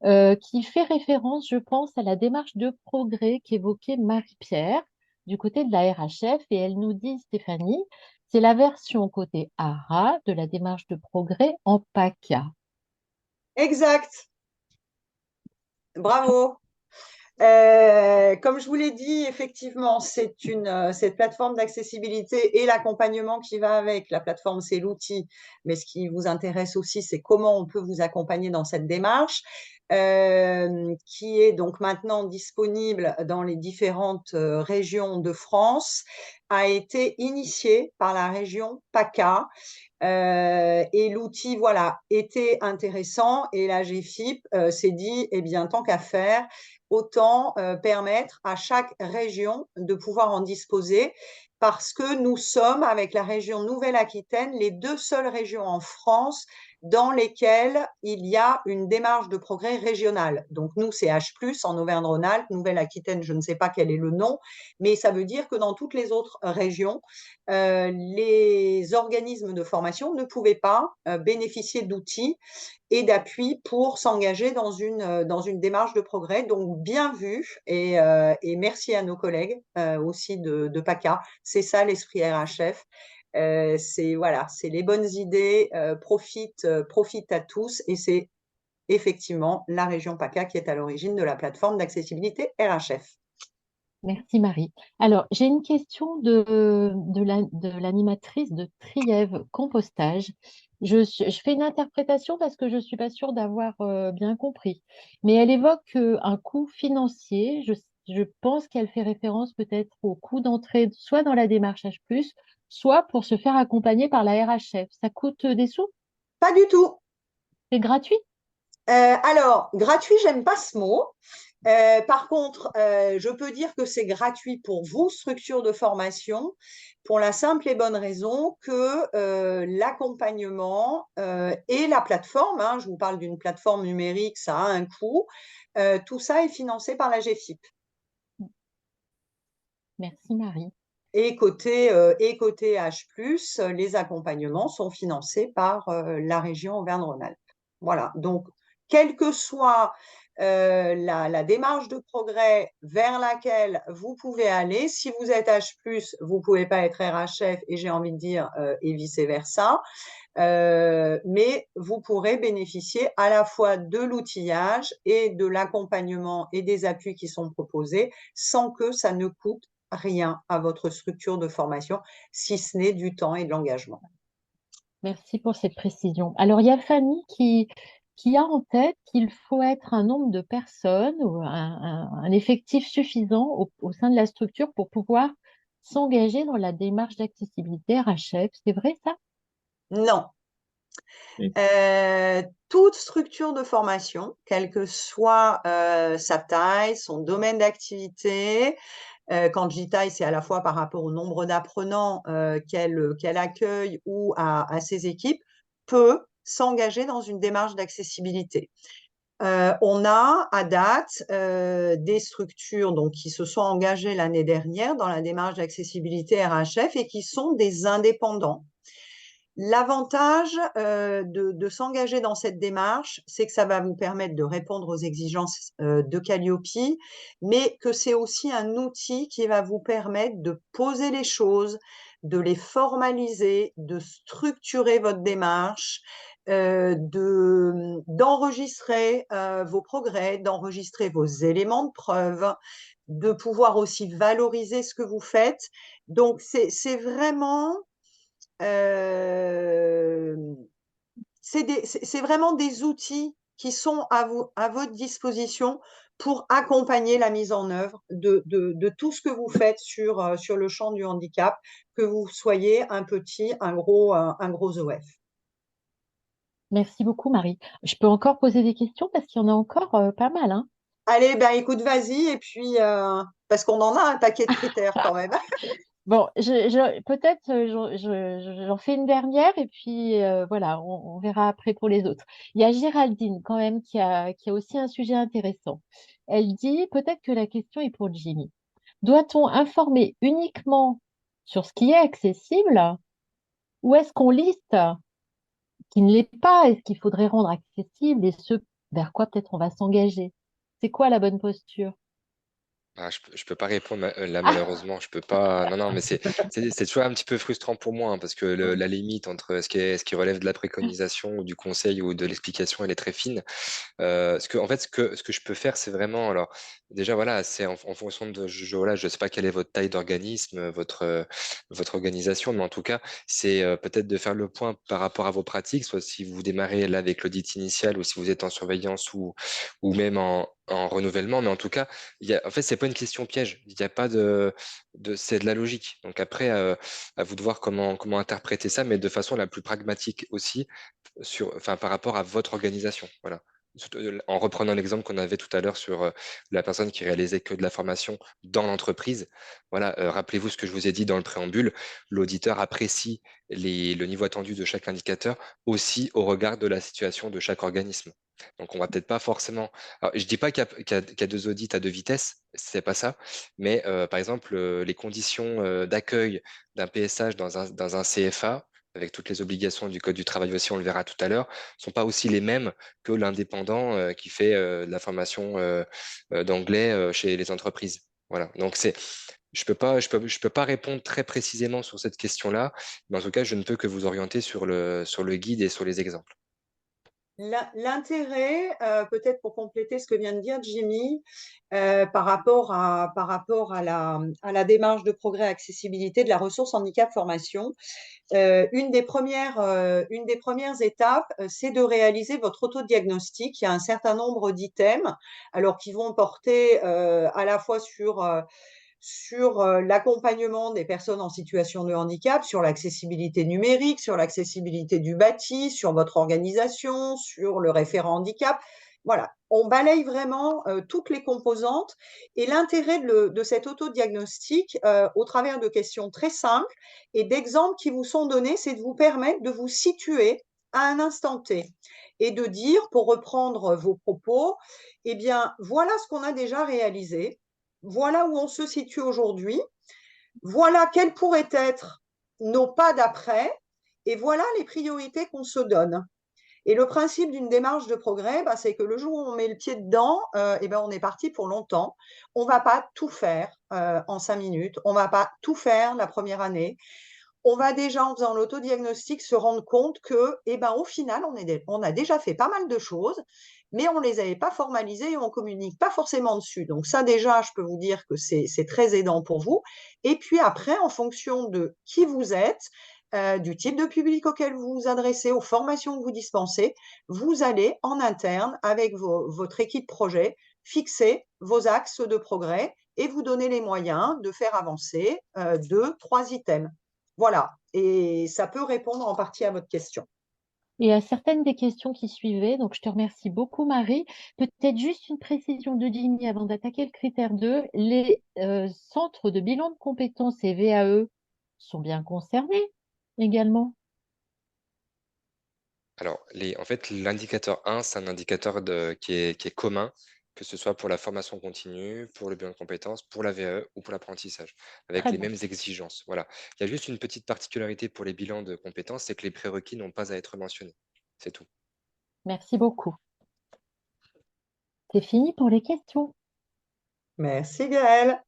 qui fait référence, je pense, à la démarche de progrès qu'évoquait Marie-Pierre du côté de la RHF. Et elle nous dit, Stéphanie, c'est la version côté ARA de la démarche de progrès en PACA. Exact. Bravo. Comme je vous l'ai dit, effectivement, cette plateforme d'accessibilité et l'accompagnement qui va avec. La plateforme, c'est l'outil, mais ce qui vous intéresse aussi, c'est comment on peut vous accompagner dans cette démarche, qui est donc maintenant disponible dans les différentes régions de France, a été initiée par la région PACA. Et l'outil, voilà, était intéressant et la GFIP s'est dit, eh bien, tant qu'à faire, autant permettre à chaque région de pouvoir en disposer parce que nous sommes, avec la région Nouvelle-Aquitaine, les deux seules régions en France dans lesquelles il y a une démarche de progrès régionale. Donc nous, c'est H+, en Auvergne-Rhône-Alpes, Nouvelle-Aquitaine, je ne sais pas quel est le nom, mais ça veut dire que dans toutes les autres régions, les organismes de formation ne pouvaient pas bénéficier d'outils et d'appui pour s'engager dans une démarche de progrès. Donc, bien vu et merci à nos collègues aussi de PACA. C'est ça l'esprit RHF. C'est voilà, c'est les bonnes idées, profite à tous et c'est effectivement la région PACA qui est à l'origine de la plateforme d'accessibilité RHF. Merci Marie. Alors, j'ai une question de l'animatrice de Trièves Compostage. Je fais une interprétation parce que je ne suis pas sûre d'avoir bien compris. Mais elle évoque un coût financier. Je pense qu'elle fait référence peut-être au coût d'entrée, soit dans la démarche H+, soit pour se faire accompagner par la RHF. Ça coûte des sous? Pas du tout. C'est gratuit? Alors, gratuit, j'aime pas ce mot. Par contre, je peux dire que c'est gratuit pour vous, structure de formation, pour la simple et bonne raison que l'accompagnement et la plateforme, hein, je vous parle d'une plateforme numérique, ça a un coût, tout ça est financé par la GFIP. Merci Marie. Et côté H+, les accompagnements sont financés par la région Auvergne-Rhône-Alpes. Voilà, donc quelle que soit la démarche de progrès vers laquelle vous pouvez aller, si vous êtes H+, vous ne pouvez pas être RHF et j'ai envie de dire et vice-versa, mais vous pourrez bénéficier à la fois de l'outillage et de l'accompagnement et des appuis qui sont proposés sans que ça ne coûte rien à votre structure de formation, si ce n'est du temps et de l'engagement. Merci pour cette précision. Alors, il y a Fanny qui a en tête qu'il faut être un nombre de personnes ou un effectif suffisant au sein de la structure pour pouvoir s'engager dans la démarche d'accessibilité RHF. C'est vrai ça? Non. Oui. Toute structure de formation, quelle que soit sa taille, son domaine d'activité, quand je dis taille, c'est à la fois par rapport au nombre d'apprenants qu'elle accueille ou à ses équipes, peut s'engager dans une démarche d'accessibilité. On a à date des structures donc, qui se sont engagées l'année dernière dans la démarche d'accessibilité RHF et qui sont des indépendants. L'avantage de s'engager dans cette démarche, c'est que ça va vous permettre de répondre aux exigences de Calliope, mais que c'est aussi un outil qui va vous permettre de poser les choses, de les formaliser, de structurer votre démarche, d'enregistrer vos progrès, d'enregistrer vos éléments de preuve, de pouvoir aussi valoriser ce que vous faites. Donc, c'est vraiment c'est vraiment des outils qui sont à votre disposition pour accompagner la mise en œuvre de tout ce que vous faites sur le champ du handicap, que vous soyez un petit, un gros OF. Merci beaucoup Marie. Je peux encore poser des questions parce qu'il y en a encore pas mal, hein. Allez, ben écoute, vas-y, et puis parce qu'on en a un paquet de critères quand même. Bon, peut-être j'en fais une dernière et puis voilà, on verra après pour les autres. Il y a Géraldine quand même qui a aussi un sujet intéressant. Elle dit, peut-être que la question est pour Jimmy. Doit-on informer uniquement sur ce qui est accessible ou est-ce qu'on liste ce qui ne l'est pas et ce qu'il faudrait rendre accessible et ce vers quoi peut-être on va s'engager? C'est quoi la bonne posture? Ah, je peux pas répondre là malheureusement, je peux pas. Non, non, mais c'est toujours un petit peu frustrant pour moi hein, parce que la limite entre ce qui relève de la préconisation ou du conseil ou de l'explication, elle est très fine. En fait, ce que je peux faire, c'est vraiment, alors déjà voilà, c'est en fonction de, voilà, je sais pas quelle est votre taille d'organisme, votre organisation, mais en tout cas, c'est peut-être de faire le point par rapport à vos pratiques, soit si vous démarrez là avec l'audit initial ou si vous êtes en surveillance ou même en renouvellement, mais en tout cas, en fait, c'est pas une question piège. Il n'y a pas c'est de la logique. Donc après, à vous de voir comment interpréter ça, mais de façon la plus pragmatique aussi, enfin, par rapport à votre organisation. Voilà. En reprenant l'exemple qu'on avait tout à l'heure sur la personne qui réalisait que de la formation dans l'entreprise. Voilà, rappelez-vous ce que je vous ai dit dans le préambule. L'auditeur apprécie le niveau attendu de chaque indicateur aussi au regard de la situation de chaque organisme. Donc, on va peut-être pas forcément. Alors, je dis pas qu'il y a deux audits à deux vitesses, c'est pas ça. Mais par exemple, les conditions d'accueil d'un PSH dans un CFA, avec toutes les obligations du Code du travail aussi, on le verra tout à l'heure, sont pas aussi les mêmes que l'indépendant qui fait de la formation d'anglais chez les entreprises. Voilà. Donc je peux pas répondre très précisément sur cette question-là, mais en tout cas, je ne peux que vous orienter sur le guide et sur les exemples. L'intérêt, peut-être pour compléter ce que vient de dire Jimmy, par rapport à la démarche de progrès accessibilité de la ressource handicap formation, une des premières étapes, c'est de réaliser votre autodiagnostic. Il y a un certain nombre d'items, alors qui vont porter à la fois sur sur l'accompagnement des personnes en situation de handicap, sur l'accessibilité numérique, sur l'accessibilité du bâti, sur votre organisation, sur le référent handicap. Voilà, on balaye vraiment toutes les composantes et l'intérêt de cet autodiagnostic au travers de questions très simples et d'exemples qui vous sont donnés, c'est de vous permettre de vous situer à un instant T et de dire, pour reprendre vos propos, eh bien, voilà ce qu'on a déjà réalisé, voilà où on se situe aujourd'hui, voilà quels pourraient être nos pas d'après et voilà les priorités qu'on se donne. Et le principe d'une démarche de progrès, bah, c'est que le jour où on met le pied dedans, on est parti pour longtemps. On ne va pas tout faire en 5 minutes, on ne va pas tout faire la première année. On va déjà, en faisant l'autodiagnostic, se rendre compte que, au final, on a déjà fait pas mal de choses, mais on ne les avait pas formalisées et on ne communique pas forcément dessus. Donc ça, déjà, je peux vous dire que c'est très aidant pour vous. Et puis après, en fonction de qui vous êtes, du type de public auquel vous vous adressez, aux formations que vous dispensez, vous allez en interne, avec votre équipe projet, fixer vos axes de progrès et vous donner les moyens de faire avancer 2, 3 items. Voilà, et ça peut répondre en partie à votre question. Et à certaines des questions qui suivaient, donc je te remercie beaucoup Marie. Peut-être juste une précision de Jimmy avant d'attaquer le critère 2. Les centres de bilan de compétences et VAE sont bien concernés également. Alors, en fait, l'indicateur 1, c'est un indicateur qui est commun, que ce soit pour la formation continue, pour le bilan de compétences, pour la VAE ou pour l'apprentissage, avec Très les bien. mêmes exigences. Voilà. Il y a juste une petite particularité pour les bilans de compétences, c'est que les prérequis n'ont pas à être mentionnés. C'est tout. Merci beaucoup. C'est fini pour les questions. Merci Gaëlle.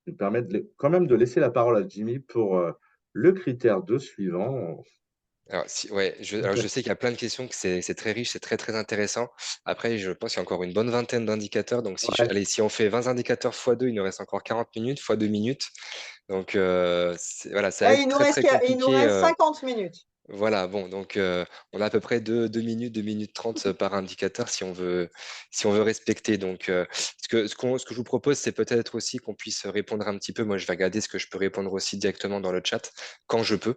Je me permets quand même de laisser la parole à Jimmy pour le critère 2 suivant. Alors, je sais qu'il y a plein de questions, que c'est très riche, c'est très très intéressant. Après, je pense qu'il y a encore une bonne vingtaine d'indicateurs. Donc, Ouais. allez, si on fait 20 indicateurs x 2, il nous reste encore 40 minutes, x 2 minutes. Donc, voilà, ça va être très très Il nous compliqué. reste 50 minutes. Voilà, bon, donc on a à peu près 2 minutes, 2 minutes 30 par indicateur si on veut respecter. Donc, ce que je vous propose, c'est peut-être aussi qu'on puisse répondre un petit peu. Moi, je vais regarder ce que je peux répondre aussi directement dans le chat quand je peux,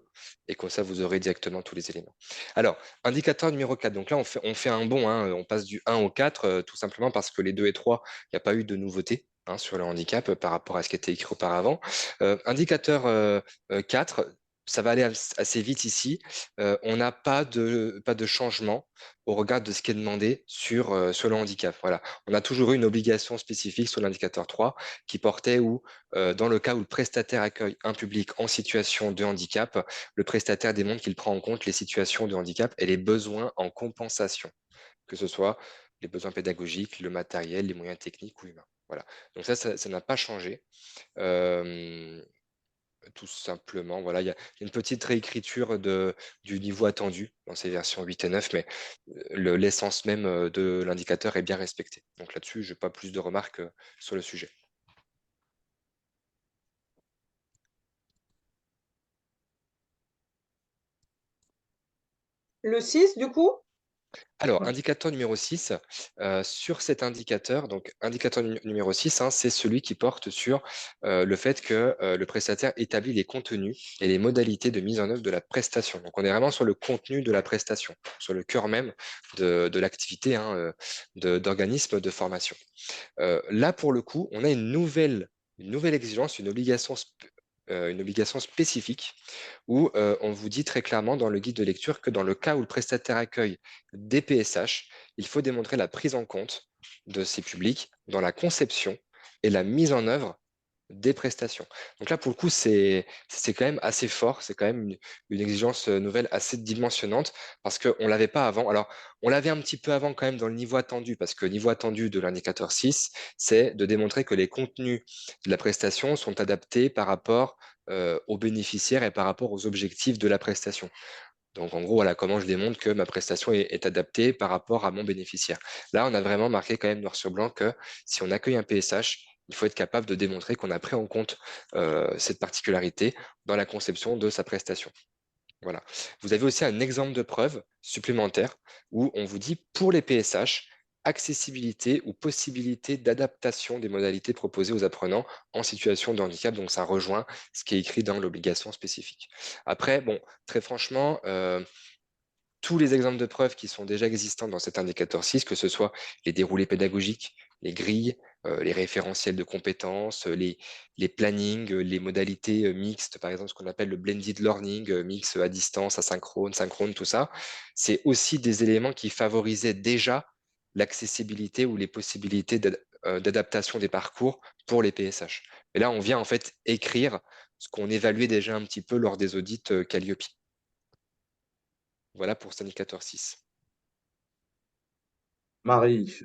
et comme ça, vous aurez directement tous les éléments. Alors, indicateur numéro 4. Donc là, on fait un bond, hein, on passe du 1 au 4, tout simplement parce que les 2 et 3, il n'y a pas eu de nouveauté, hein, sur le handicap par rapport à ce qui était écrit auparavant. Indicateur 4, ça va aller assez vite ici. On n'a pas de changement au regard de ce qui est demandé sur le handicap. Voilà. On a toujours eu une obligation spécifique sur l'indicateur 3 qui portait où, dans le cas où le prestataire accueille un public en situation de handicap, le prestataire démontre qu'il prend en compte les situations de handicap et les besoins en compensation, que ce soit les besoins pédagogiques, le matériel, les moyens techniques ou humains. Voilà. Donc ça n'a pas changé. Tout simplement, voilà, il y a une petite réécriture du niveau attendu dans ces versions 8 et 9, mais l'essence même de l'indicateur est bien respectée. Donc là-dessus, je n'ai pas plus de remarques sur le sujet. Le 6, du coup? Alors, indicateur numéro 6, sur cet indicateur, donc indicateur numéro 6, hein, c'est celui qui porte sur le fait que le prestataire établit les contenus et les modalités de mise en œuvre de la prestation. Donc, on est vraiment sur le contenu de la prestation, sur le cœur même de l'activité, hein, d'organisme de formation. Là, pour le coup, on a une nouvelle exigence, une obligation spécifique où on vous dit très clairement dans le guide de lecture que dans le cas où le prestataire accueille des PSH, il faut démontrer la prise en compte de ces publics dans la conception et la mise en œuvre des prestations. Donc là, pour le coup, c'est quand même assez fort, c'est quand même une exigence nouvelle assez dimensionnante parce qu'on ne l'avait pas avant. Alors, on l'avait un petit peu avant quand même dans le niveau attendu, parce que le niveau attendu de l'indicateur 6, c'est de démontrer que les contenus de la prestation sont adaptés par rapport aux bénéficiaires et par rapport aux objectifs de la prestation. Donc, en gros, voilà comment je démontre que ma prestation est adaptée par rapport à mon bénéficiaire. Là, on a vraiment marqué quand même noir sur blanc que si on accueille un PSH, il faut être capable de démontrer qu'on a pris en compte cette particularité dans la conception de sa prestation. Voilà. Vous avez aussi un exemple de preuve supplémentaire où on vous dit pour les PSH, accessibilité ou possibilité d'adaptation des modalités proposées aux apprenants en situation de handicap. Donc, ça rejoint ce qui est écrit dans l'obligation spécifique. Après, bon, très franchement, tous les exemples de preuves qui sont déjà existants dans cet indicateur 6, que ce soit les déroulés pédagogiques, les grilles, les référentiels de compétences, les plannings, les modalités mixtes, par exemple ce qu'on appelle le blended learning, mix à distance, asynchrone, synchrone, tout ça, c'est aussi des éléments qui favorisaient déjà l'accessibilité ou les possibilités d'adaptation des parcours pour les PSH. Et là, on vient en fait écrire ce qu'on évaluait déjà un petit peu lors des audits Calliope. Voilà pour cet indicateur 6. Marie,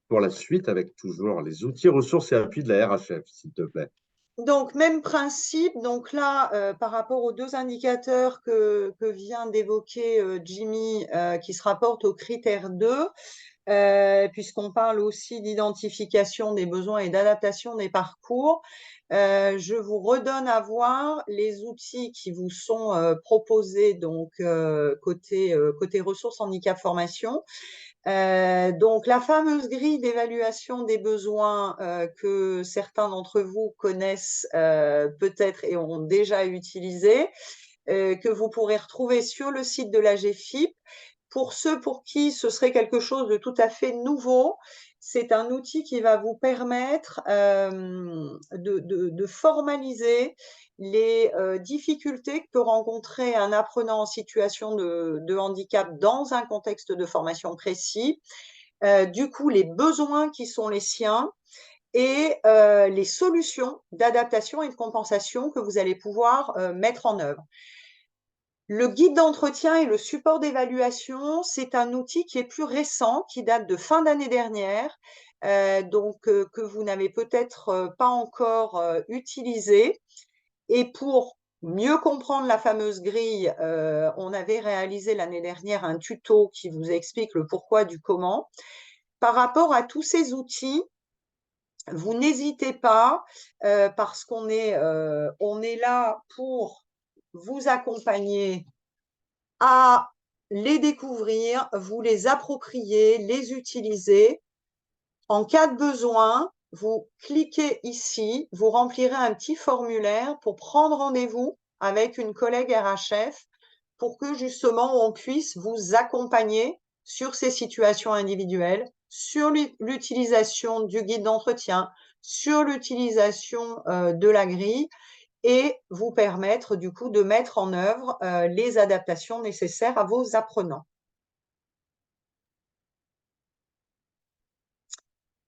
pour la suite, avec toujours les outils, ressources et appuis de la RHF, s'il te plaît. Donc, même principe. Donc là, par rapport aux 2 indicateurs que vient d'évoquer Jimmy, qui se rapportent au critère 2, puisqu'on parle aussi d'identification des besoins et d'adaptation des parcours, je vous redonne à voir les outils qui vous sont proposés donc côté ressources handicap formation. Donc, la fameuse grille d'évaluation des besoins que certains d'entre vous connaissent peut-être et ont déjà utilisée, que vous pourrez retrouver sur le site de la GFIP. Pour ceux pour qui ce serait quelque chose de tout à fait nouveau, c'est un outil qui va vous permettre de formaliser les difficultés que peut rencontrer un apprenant en situation de handicap dans un contexte de formation précis, du coup les besoins qui sont les siens et les solutions d'adaptation et de compensation que vous allez pouvoir mettre en œuvre. Le guide d'entretien et le support d'évaluation, c'est un outil qui est plus récent, qui date de fin d'année dernière, que vous n'avez peut-être pas encore utilisé. Et pour mieux comprendre la fameuse grille, on avait réalisé l'année dernière un tuto qui vous explique le pourquoi du comment. Par rapport à tous ces outils, vous n'hésitez pas, parce qu'on est là pour vous accompagner à les découvrir, vous les approprier, les utiliser. En cas de besoin, vous cliquez ici, vous remplirez un petit formulaire pour prendre rendez-vous avec une collègue RHF pour que justement on puisse vous accompagner sur ces situations individuelles, sur l'utilisation du guide d'entretien, sur l'utilisation de la grille et vous permettre du coup de mettre en œuvre les adaptations nécessaires à vos apprenants.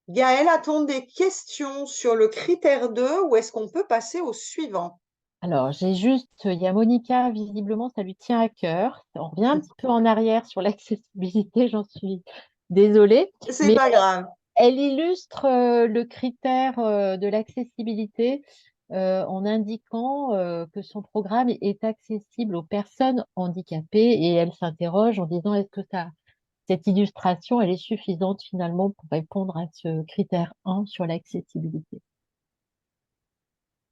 Gaëlle, a-t-on des questions sur le critère 2 ou est-ce qu'on peut passer au suivant? Alors, il y a Monica, visiblement, ça lui tient à cœur. On revient un petit peu en arrière sur l'accessibilité, j'en suis désolée. C'est Mais pas grave. elle illustre le critère de l'accessibilité en indiquant que son programme est accessible aux personnes handicapées et elle s'interroge en disant est-ce que cette illustration elle est suffisante finalement pour répondre à ce critère 1 sur l'accessibilité?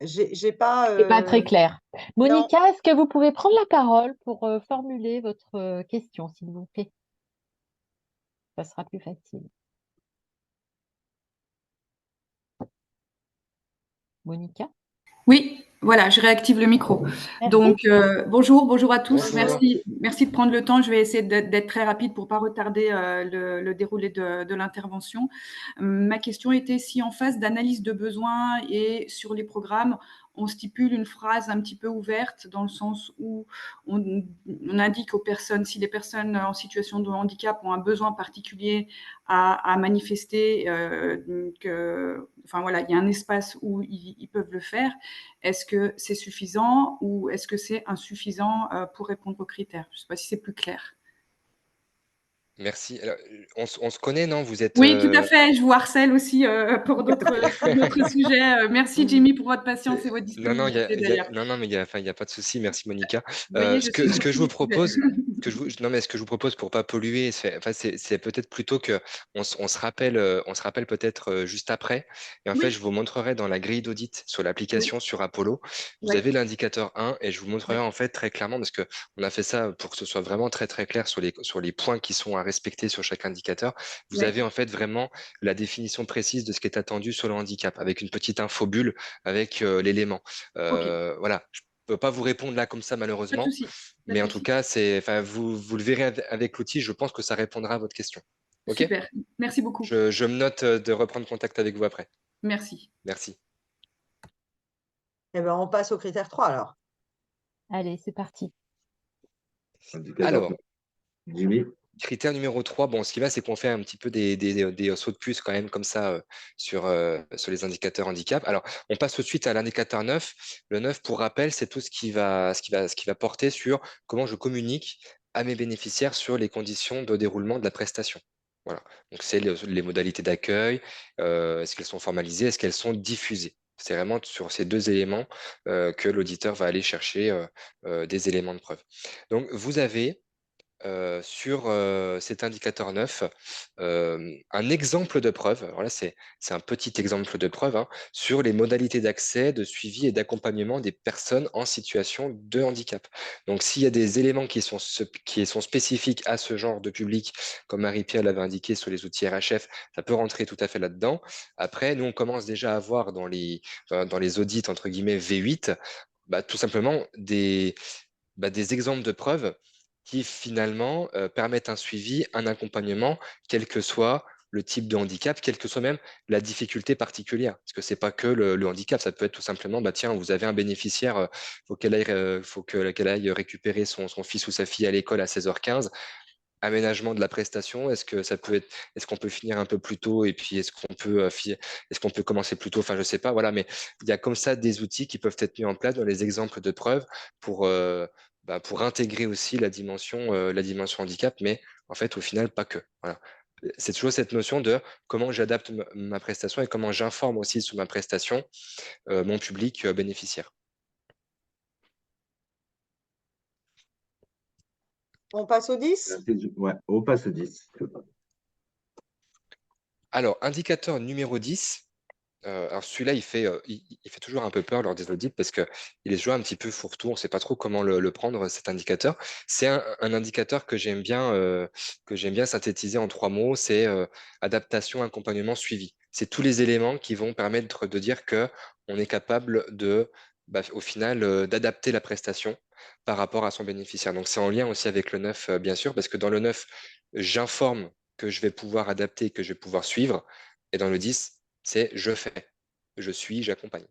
J'ai pas. C'est pas très clair. Non. Monica, est-ce que vous pouvez prendre la parole pour formuler votre question, s'il vous plaît? Ça sera plus facile. Monica? Oui, voilà, je réactive le micro. Merci. Donc, bonjour à tous. Bonjour. Merci de prendre le temps. Je vais essayer d'être très rapide pour ne pas retarder le déroulé de l'intervention. Ma question était si en phase d'analyse de besoins et sur les programmes, on stipule une phrase un petit peu ouverte dans le sens où on indique aux personnes, si les personnes en situation de handicap ont un besoin particulier à manifester, enfin voilà, il y a un espace où ils peuvent le faire. Est-ce que c'est suffisant ou est-ce que c'est insuffisant pour répondre aux critères? Je ne sais pas si c'est plus clair. Merci. Alors, on se connaît, non? Vous êtes. Oui, tout à fait. Je vous harcèle aussi pour d'autres sujets. Merci Jimmy pour votre patience et votre Non, disponibilité d'ailleurs. non, mais il y a pas de souci. Merci Monica. Vous voyez, Ce que je vous propose, Non, mais ce que je vous propose pour pas polluer, c'est peut-être plutôt que on se rappelle peut-être juste après. Et en fait, je Oui, vous montrerai dans la grille d'audit sur oui, l'application sur Apollo. Vous oui, avez l'indicateur 1 et je vous montrerai oui, en fait très clairement parce que on a fait ça pour que ce soit vraiment très très clair sur les points qui sont à respecter sur chaque indicateur. Vous oui. avez en fait vraiment la définition précise de ce qui est attendu sur le handicap avec une petite infobulle avec l'élément. Ok, Voilà. Je peux pas vous répondre là comme ça pas de malheureusement. souci, pas de Mais en tout souci. cas, vous le verrez avec l'outil, je pense que ça répondra à votre question. OK? Super, merci beaucoup. Je me note de reprendre contact avec vous après. Merci. Merci. Eh ben, on passe au critère 3 alors. Allez, c'est parti. Indicateur Alors, Jimmy. critère numéro 3, bon, ce qui va, c'est qu'on fait un petit peu des sauts de puce quand même comme ça sur les indicateurs handicap. Alors, on passe tout de suite à l'indicateur 9. Le 9, pour rappel, c'est tout ce qui va porter sur comment je communique à mes bénéficiaires sur les conditions de déroulement de la prestation. Voilà. Donc, c'est les modalités d'accueil, est-ce qu'elles sont formalisées, est-ce qu'elles sont diffusées. C'est vraiment sur ces deux éléments que l'auditeur va aller chercher des éléments de preuve. Donc, vous avez sur cet indicateur 9, un exemple de preuve. Alors là, c'est un petit exemple de preuve hein, sur les modalités d'accès, de suivi et d'accompagnement des personnes en situation de handicap. Donc, s'il y a des éléments qui sont spécifiques à ce genre de public, comme Marie-Pierre l'avait indiqué sur les outils RHF, ça peut rentrer tout à fait là-dedans. Après, nous, on commence déjà à voir dans les audits, entre guillemets, V8, bah, tout simplement des exemples de preuves qui finalement permettent un suivi, un accompagnement, quel que soit le type de handicap, quelle que soit même la difficulté particulière. Parce que c'est pas que le handicap, ça peut être tout simplement, bah tiens, vous avez un bénéficiaire, faut qu'elle aille récupérer son fils ou sa fille à l'école à 16h15. Aménagement de la prestation, est-ce qu'on peut finir un peu plus tôt et puis est-ce qu'on peut commencer plus tôt, enfin je sais pas, voilà, mais il y a comme ça des outils qui peuvent être mis en place dans les exemples de preuves pour, pour intégrer aussi la dimension handicap, mais en fait au final pas que. Voilà. C'est toujours cette notion de comment j'adapte ma prestation et comment j'informe aussi sur ma prestation mon public bénéficiaire. On passe au 10? Ouais, on passe au 10. Alors, indicateur numéro 10. Alors celui-là, il fait toujours un peu peur lors des audits parce qu'il est toujours un petit peu fourre-tout, on ne sait pas trop comment le prendre, cet indicateur. C'est un indicateur que j'aime bien synthétiser en 3 mots, c'est adaptation, accompagnement, suivi. C'est tous les éléments qui vont permettre de dire qu'on est capable au final, d'adapter la prestation par rapport à son bénéficiaire. Donc c'est en lien aussi avec le 9, bien sûr, parce que dans le 9, j'informe que je vais pouvoir adapter, que je vais pouvoir suivre. Et dans le 10, c'est je fais, je suis, j'accompagne.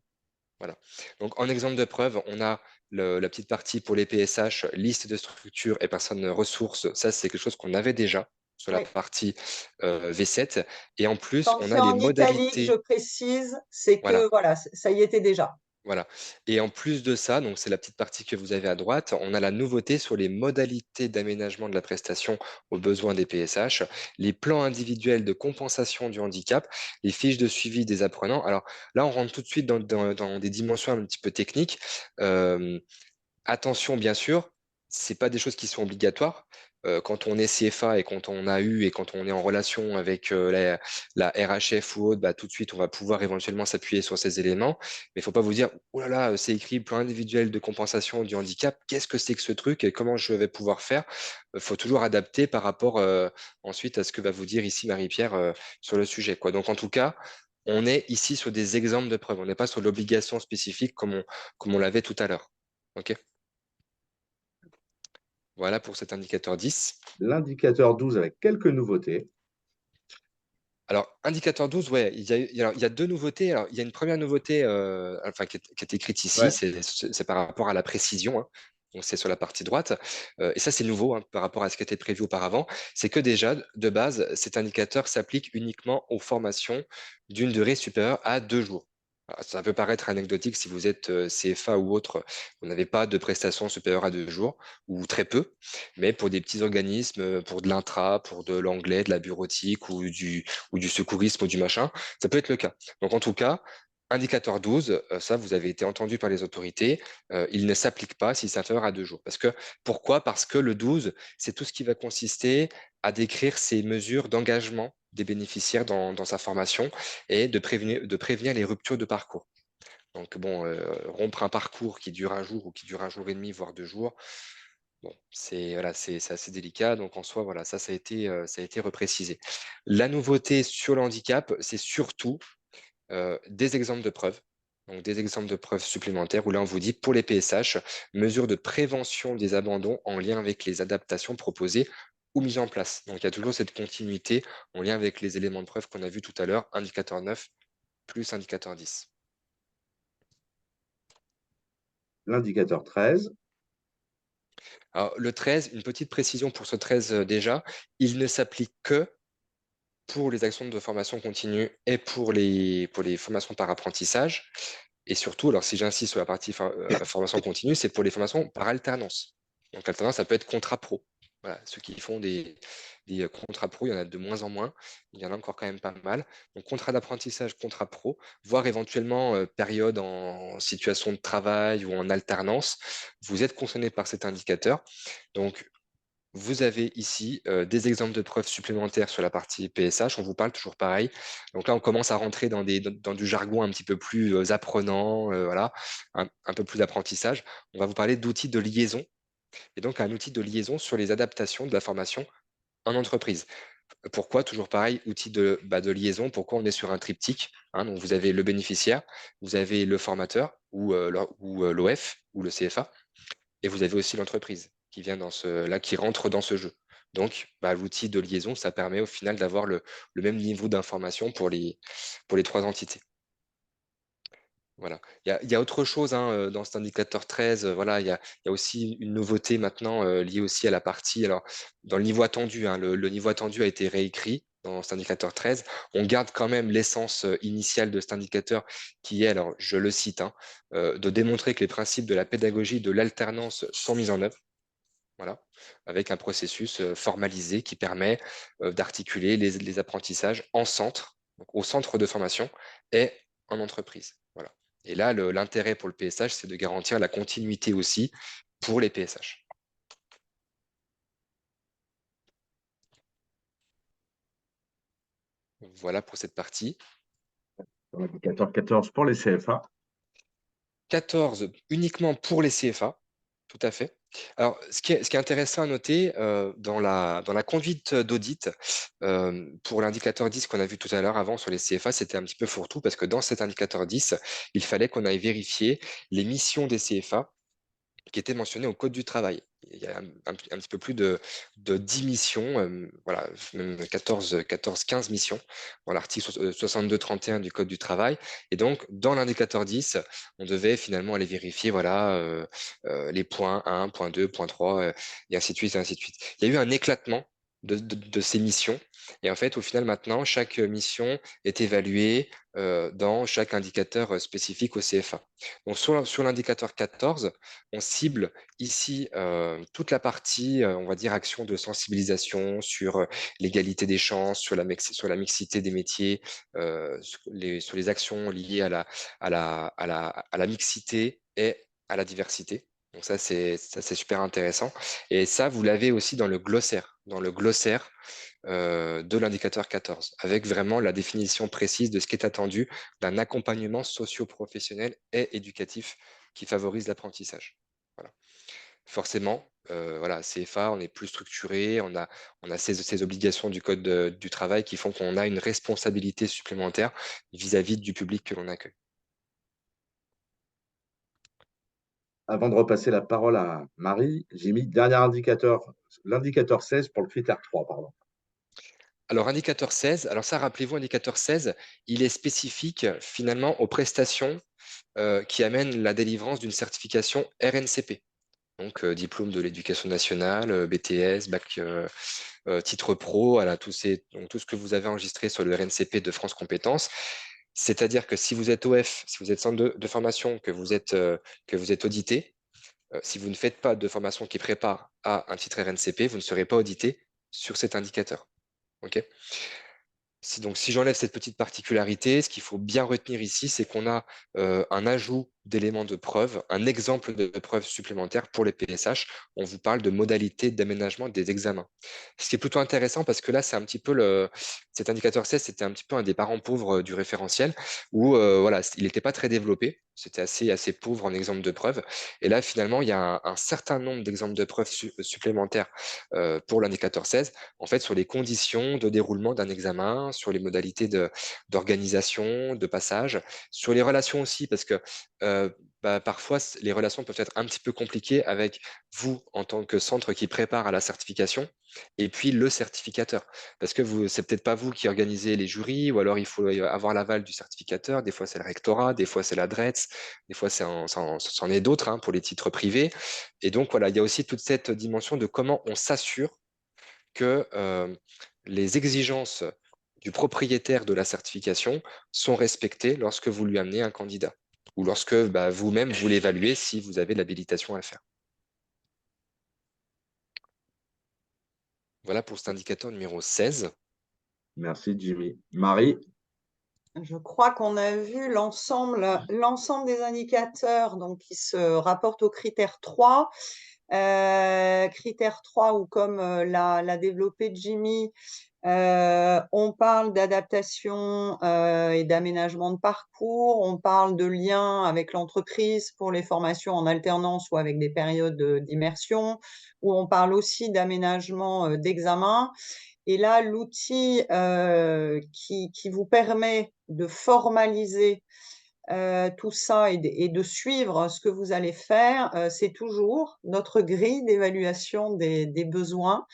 Voilà. Donc, en exemple de preuve, on a la petite partie pour les PSH, liste de structures et personnes ressources. Ça, c'est quelque chose qu'on avait déjà sur la Oui. partie V7. Et en plus, Quand on c'est a les en italique, je modalités. précise, c'est Voilà. que voilà, ça y était déjà. Voilà. Et en plus de ça, donc c'est la petite partie que vous avez à droite, on a la nouveauté sur les modalités d'aménagement de la prestation aux besoins des PSH, les plans individuels de compensation du handicap, les fiches de suivi des apprenants. Alors là, on rentre tout de suite dans des dimensions un petit peu techniques. Euh, Attention, bien sûr, c'est pas des choses qui sont obligatoires. Quand on est CFA et quand on a eu et quand on est en relation avec la RHF ou autre, bah, tout de suite, on va pouvoir éventuellement s'appuyer sur ces éléments. Mais il faut pas vous dire, oh là là, c'est écrit plan individuel de compensation du handicap. Qu'est-ce que c'est que ce truc et comment je vais pouvoir faire? Il faut toujours adapter par rapport ensuite à ce que va vous dire ici Marie-Pierre sur le sujet, quoi. Donc, en tout cas, on est ici sur des exemples de preuves. On n'est pas sur l'obligation spécifique comme on l'avait tout à l'heure. OK? Voilà pour cet indicateur 10. L'indicateur 12 avec quelques nouveautés. Alors, indicateur 12, ouais, il y a 2 nouveautés. Alors, il y a une première nouveauté qui est écrite ici, Ouais. c'est par rapport à la précision. Hein. Donc, c'est sur la partie droite. Et ça, c'est nouveau hein, par rapport à ce qui était prévu auparavant. C'est que déjà, de base, cet indicateur s'applique uniquement aux formations d'une durée supérieure à 2 jours. Alors, ça peut paraître anecdotique si vous êtes CFA ou autre, vous n'avez pas de prestations supérieures à 2 jours, ou très peu, mais pour des petits organismes, pour de l'intra, pour de l'anglais, de la bureautique ou du secourisme ou du machin, ça peut être le cas. Donc en tout cas, Indicateur 12, ça, vous avez été entendu par les autorités, il ne s'applique pas si c'est inférieur à 2 jours. Pourquoi? Parce que le 12, c'est tout ce qui va consister à décrire ces mesures d'engagement des bénéficiaires dans sa formation et de prévenir les ruptures de parcours. Donc bon, rompre un parcours qui dure un jour ou qui dure un jour et demi, voire 2 jours, bon, c'est assez délicat. Donc en soi, voilà, ça a été reprécisé. La nouveauté sur le handicap, c'est surtout des exemples de preuves. Donc des exemples de preuves supplémentaires où là on vous dit pour les PSH, mesures de prévention des abandons en lien avec les adaptations proposées ou mises en place. Donc il y a toujours cette continuité en lien avec les éléments de preuve qu'on a vu tout à l'heure, indicateur 9 plus indicateur 10. L'indicateur 13. Alors le 13, une petite précision pour ce 13 déjà, il ne s'applique que pour les actions de formation continue et pour les formations par apprentissage. Et surtout, alors si j'insiste sur la partie formation continue, c'est pour les formations par alternance. Donc alternance, ça peut être contrat pro. Voilà, ceux qui font des contrats pro, il y en a de moins en moins, il y en a encore quand même pas mal. Donc contrat d'apprentissage, contrat pro, voire éventuellement période en situation de travail ou en alternance, vous êtes concerné par cet indicateur. Donc vous avez ici des exemples de preuves supplémentaires sur la partie PSH. On vous parle toujours pareil. Donc là, on commence à rentrer dans du jargon un petit peu plus apprenant, voilà, un peu plus d'apprentissage. On va vous parler d'outils de liaison. Et donc, un outil de liaison sur les adaptations de la formation en entreprise. Pourquoi? Toujours pareil, outil de liaison. Pourquoi on est sur un triptyque, hein? Donc, vous avez le bénéficiaire, vous avez le formateur ou l'OF ou le CFA, et vous avez aussi l'entreprise qui vient qui rentre dans ce jeu. Donc, l'outil de liaison, ça permet au final d'avoir le même niveau d'information pour les 3 entités. Voilà. Il y a autre chose, hein, dans cet indicateur 13, voilà, il y a aussi une nouveauté maintenant liée aussi à la partie, alors dans le niveau attendu, hein, le niveau attendu a été réécrit dans cet indicateur 13. On garde quand même l'essence initiale de cet indicateur qui est, alors je le cite, hein, de démontrer que les principes de la pédagogie de l'alternance sont mis en œuvre. Voilà, avec un processus formalisé qui permet d'articuler les apprentissages en centre, donc au centre de formation et en entreprise. Voilà. Et là, l'intérêt pour le PSH, c'est de garantir la continuité aussi pour les PSH. Voilà pour cette partie. L'indicateur 14 pour les CFA. 14 uniquement pour les CFA, tout à fait. Alors, ce qui est intéressant à noter dans la conduite d'audit, pour l'indicateur 10 qu'on a vu tout à l'heure avant sur les CFA, c'était un petit peu fourre-tout parce que dans cet indicateur 10, il fallait qu'on aille vérifier les missions des CFA qui étaient mentionnées au Code du travail. Il y a un petit peu plus de 10 missions, voilà, même 14, 15 missions dans l'article 62-31 du Code du travail. Et donc, dans l'indicateur 10, on devait finalement aller vérifier voilà, les points 1, point 2, point 3, et ainsi de suite, et ainsi de suite. Il y a eu un éclatement de ces missions. Et en fait, au final, maintenant, chaque mission est évaluée dans chaque indicateur spécifique au CFA. Donc, sur l'indicateur 14, on cible ici toute la partie, on va dire, action de sensibilisation sur l'égalité des chances, sur la mixité des métiers, sur les actions liées à la mixité et à la diversité. Donc ça, c'est super intéressant. Et ça, vous l'avez aussi dans le glossaire de l'indicateur 14, avec vraiment la définition précise de ce qui est attendu d'un accompagnement socio-professionnel et éducatif qui favorise l'apprentissage. Voilà. Forcément, voilà, CFA, on est plus structuré, on a ces obligations du Code du travail qui font qu'on a une responsabilité supplémentaire vis-à-vis du public que l'on accueille. Avant de repasser la parole à Marie, j'ai mis dernier indicateur, l'indicateur 16 pour le critère 3, pardon. Alors, indicateur 16, alors ça, rappelez-vous, indicateur 16, il est spécifique finalement aux prestations qui amènent la délivrance d'une certification RNCP. Donc, diplôme de l'éducation nationale, BTS, bac, titre pro, voilà, donc, tout ce que vous avez enregistré sur le RNCP de France Compétences. C'est-à-dire que si vous êtes OF, si vous êtes centre de formation, que vous êtes audité, si vous ne faites pas de formation qui prépare à un titre RNCP, vous ne serez pas audité sur cet indicateur. OK ? Donc, si j'enlève cette petite particularité, ce qu'il faut bien retenir ici, c'est qu'on a un ajout d'éléments de preuve, un exemple de preuve supplémentaire pour les PSH. On vous parle de modalités d'aménagement des examens. Ce qui est plutôt intéressant parce que là, c'est un petit peu cet indicateur 16, c'était un petit peu un des parents pauvres du référentiel où voilà, il n'était pas très développé. C'était assez pauvre en exemple de preuve. Et là, finalement, il y a un certain nombre d'exemples de preuves supplémentaires pour l'indicateur 16, en fait, sur les conditions de déroulement d'un examen, sur les modalités d'organisation, de passage, sur les relations aussi, parce que parfois, les relations peuvent être un petit peu compliquées avec vous en tant que centre qui prépare à la certification et puis le certificateur. Parce que c'est peut-être pas vous qui organisez les jurys, ou alors il faut avoir l'aval du certificateur. Des fois, c'est le rectorat, des fois, c'est la DRETS, des fois, c'en est d'autres pour les titres privés. Et donc, voilà, il y a aussi toute cette dimension de comment on s'assure que les exigences du propriétaire de la certification sont respectées lorsque vous lui amenez un candidat ou lorsque vous-même vous l'évaluez si vous avez l'habilitation à le faire. Voilà pour cet indicateur numéro 16. Merci, Jimmy. Marie? Je crois qu'on a vu l'ensemble des indicateurs donc, qui se rapportent au critère 3. Critère 3, où comme l'a développé Jimmy, on parle d'adaptation et d'aménagement de parcours, on parle de lien avec l'entreprise pour les formations en alternance ou avec des périodes d'immersion, où on parle aussi d'aménagement d'examen. Et là, l'outil qui vous permet de formaliser tout ça et de suivre ce que vous allez faire, c'est toujours notre grille d'évaluation des besoins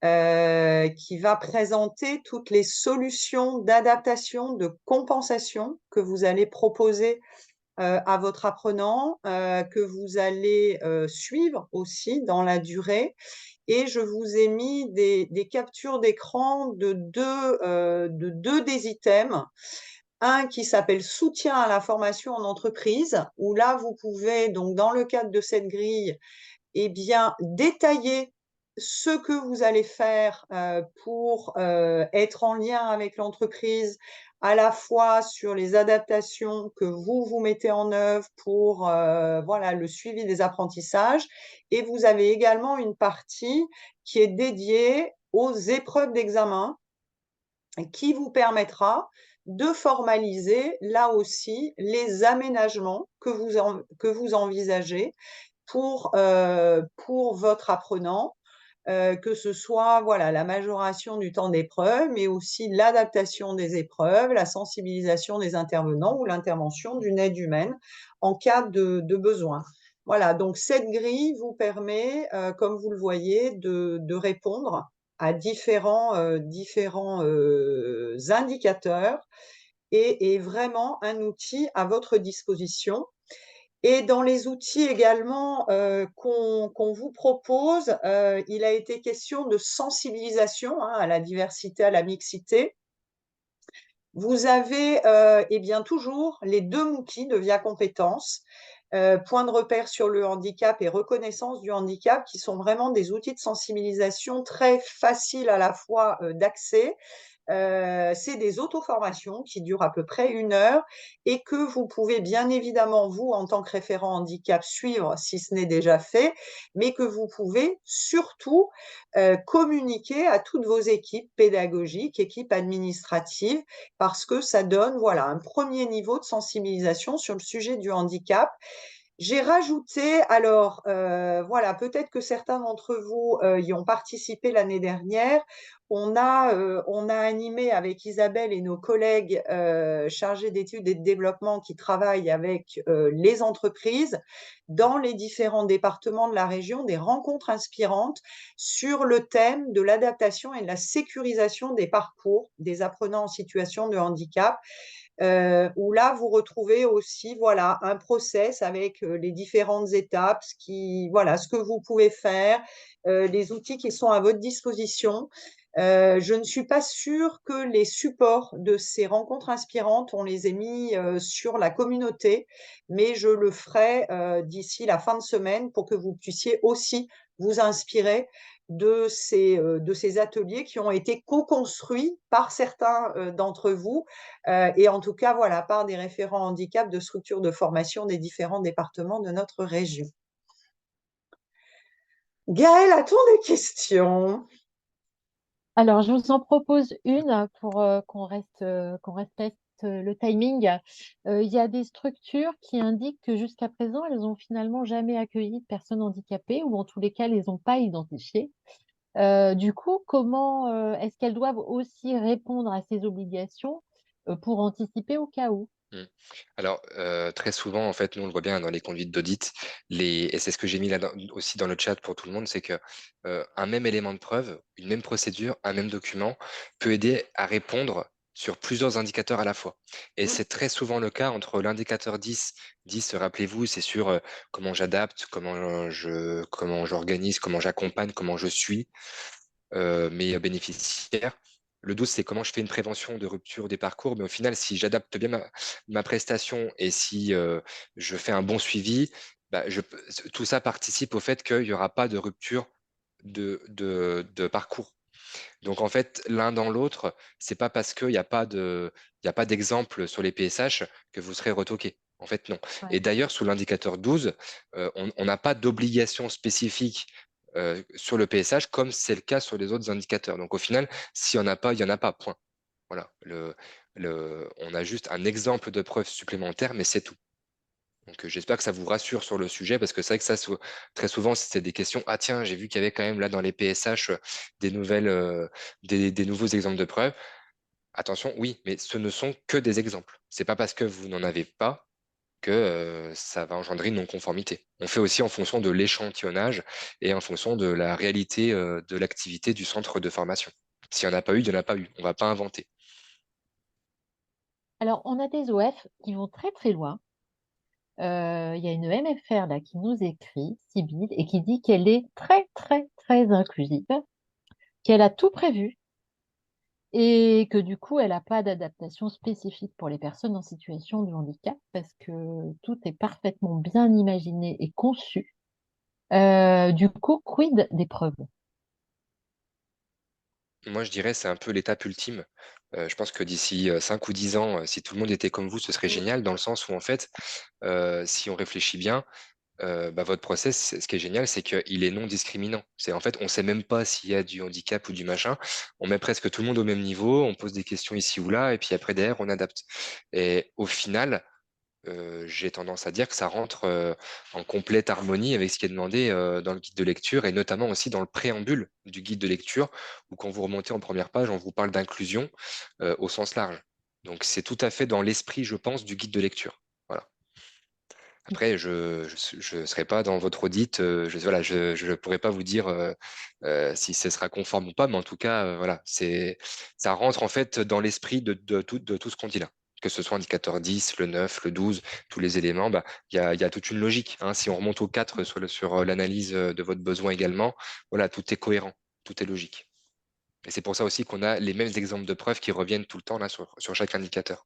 qui va présenter toutes les solutions d'adaptation, de compensation que vous allez proposer à votre apprenant, que vous allez suivre aussi dans la durée. Et je vous ai mis des captures d'écran de deux des items. Un qui s'appelle soutien à la formation en entreprise, où là, vous pouvez, donc dans le cadre de cette grille, eh bien, détailler ce que vous allez faire pour être en lien avec l'entreprise, à la fois sur les adaptations que vous mettez en œuvre pour voilà, le suivi des apprentissages. Et vous avez également une partie qui est dédiée aux épreuves d'examen qui vous permettra de formaliser là aussi les aménagements que vous envisagez pour votre apprenant, que ce soit voilà, la majoration du temps d'épreuve, mais aussi l'adaptation des épreuves, la sensibilisation des intervenants ou l'intervention d'une aide humaine en cas de besoin. Voilà, donc cette grille vous permet, comme vous le voyez, de répondre à différents indicateurs et est vraiment un outil à votre disposition. Et dans les outils également qu'on vous propose, il a été question de sensibilisation à la diversité, à la mixité. Vous avez eh bien, toujours les 2 Mookie de Via Compétences, point de repère sur le handicap et reconnaissance du handicap, qui sont vraiment des outils de sensibilisation très faciles à la fois d'accès. C'est des auto-formations qui durent à peu près 1 heure et que vous pouvez bien évidemment, vous, en tant que référent handicap, suivre si ce n'est déjà fait, mais que vous pouvez surtout communiquer à toutes vos équipes pédagogiques, équipes administratives, parce que ça donne voilà, un premier niveau de sensibilisation sur le sujet du handicap. J'ai rajouté, alors voilà, peut-être que certains d'entre vous y ont participé l'année dernière. On a animé avec Isabelle et nos collègues chargés d'études et de développement qui travaillent avec les entreprises dans les différents départements de la région des rencontres inspirantes sur le thème de l'adaptation et de la sécurisation des parcours des apprenants en situation de handicap. Où là, vous retrouvez aussi voilà, un process avec les différentes étapes, ce que vous pouvez faire, les outils qui sont à votre disposition. Je ne suis pas sûre que les supports de ces rencontres inspirantes, on les ait mis sur la communauté, mais je le ferai d'ici la fin de semaine pour que vous puissiez aussi vous inspirer de ces ateliers qui ont été co-construits par certains d'entre vous, et en tout cas, voilà, par des référents handicap de structures de formation des différents départements de notre région. Gaëlle, a-t-on des questions? Alors, je vous en propose une pour qu'on respecte le timing. Il y a des structures qui indiquent que jusqu'à présent, elles n'ont finalement jamais accueilli de personnes handicapées ou en tous les cas, elles les ont pas identifiées. Du coup, comment est-ce qu'elles doivent aussi répondre à ces obligations pour anticiper au cas où? Mmh. Alors, très souvent, en fait, nous, on le voit bien dans les conduites d'audit, et c'est ce que j'ai mis là aussi dans le chat pour tout le monde, c'est que un même élément de preuve, une même procédure, un même document peut aider à répondre sur plusieurs indicateurs à la fois. Et c'est très souvent le cas entre l'indicateur 10. 10, rappelez-vous, c'est sur comment j'adapte, comment j'organise, comment j'accompagne, comment je suis mes bénéficiaires. Le 12, c'est comment je fais une prévention de rupture des parcours. Mais au final, si j'adapte bien ma prestation et si je fais un bon suivi, bah, tout ça participe au fait qu'il n'y aura pas de rupture de parcours. Donc en fait, l'un dans l'autre, c'est pas parce qu'il n'y a pas d'exemple sur les PSH que vous serez retoqué. En fait, non. Ouais. Et d'ailleurs, sous l'indicateur 12, on n'a pas d'obligation spécifique sur le PSH comme c'est le cas sur les autres indicateurs. Donc au final, s'il n'y en a pas, il n'y en a pas, point. Voilà. On a juste un exemple de preuve supplémentaire, mais c'est tout. Donc j'espère que ça vous rassure sur le sujet, parce que c'est vrai que ça, très souvent, c'était des questions. Ah tiens, j'ai vu qu'il y avait quand même là dans les PSH des nouveaux exemples de preuves. Attention, oui, mais ce ne sont que des exemples. C'est pas parce que vous n'en avez pas que ça va engendrer une non-conformité. On fait aussi en fonction de l'échantillonnage et en fonction de la réalité de l'activité du centre de formation. S'il n'y en a pas eu, il n'y en a pas eu. On ne va pas inventer. Alors, on a des OF qui vont très très loin. Il y a une MFR là qui nous écrit, Sybille, et qui dit qu'elle est très très très inclusive, qu'elle a tout prévu et que du coup, elle n'a pas d'adaptation spécifique pour les personnes en situation de handicap parce que tout est parfaitement bien imaginé et conçu. Du coup, quid des preuves? Moi, je dirais c'est un peu l'étape ultime. Je pense que d'ici 5 ou 10 ans, si tout le monde était comme vous, ce serait génial, dans le sens où, en fait, si on réfléchit bien, bah, votre process, ce qui est génial, c'est qu'il est non discriminant. C'est en fait, on ne sait même pas s'il y a du handicap ou du machin. On met presque tout le monde au même niveau, on pose des questions ici ou là, et puis après, derrière, on adapte. Et au final, j'ai tendance à dire que ça rentre en complète harmonie avec ce qui est demandé dans le guide de lecture, et notamment aussi dans le préambule du guide de lecture, où quand vous remontez en première page, on vous parle d'inclusion au sens large. Donc c'est tout à fait dans l'esprit, je pense, du guide de lecture. Voilà. Après, je ne serai pas dans votre audit, je ne pourrai pas vous dire si ce sera conforme ou pas, mais en tout cas, voilà, ça rentre en fait dans l'esprit de tout ce qu'on dit là. Que ce soit indicateur 10, le 9, le 12, tous les éléments, bah, il y a toute une logique, hein. Si on remonte au 4 sur l'analyse de votre besoin également, voilà, tout est cohérent, tout est logique. Et c'est pour ça aussi qu'on a les mêmes exemples de preuves qui reviennent tout le temps là sur chaque indicateur.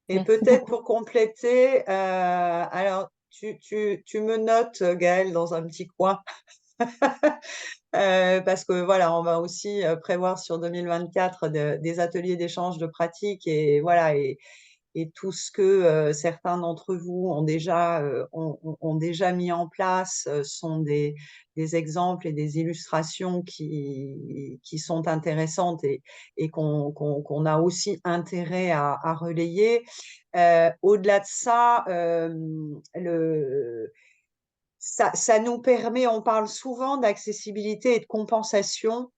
Et Merci peut-être beaucoup. pour compléter, alors tu me notes, Gaëlle, dans un petit coin, parce que voilà, on va aussi prévoir sur 2024 des ateliers d'échange de pratiques, et voilà, et tout ce que certains d'entre vous ont déjà mis en place sont des exemples et des illustrations qui sont intéressantes et qu'on a aussi intérêt à relayer. Au-delà de ça, ça nous permet, on parle souvent d'accessibilité et de compensation.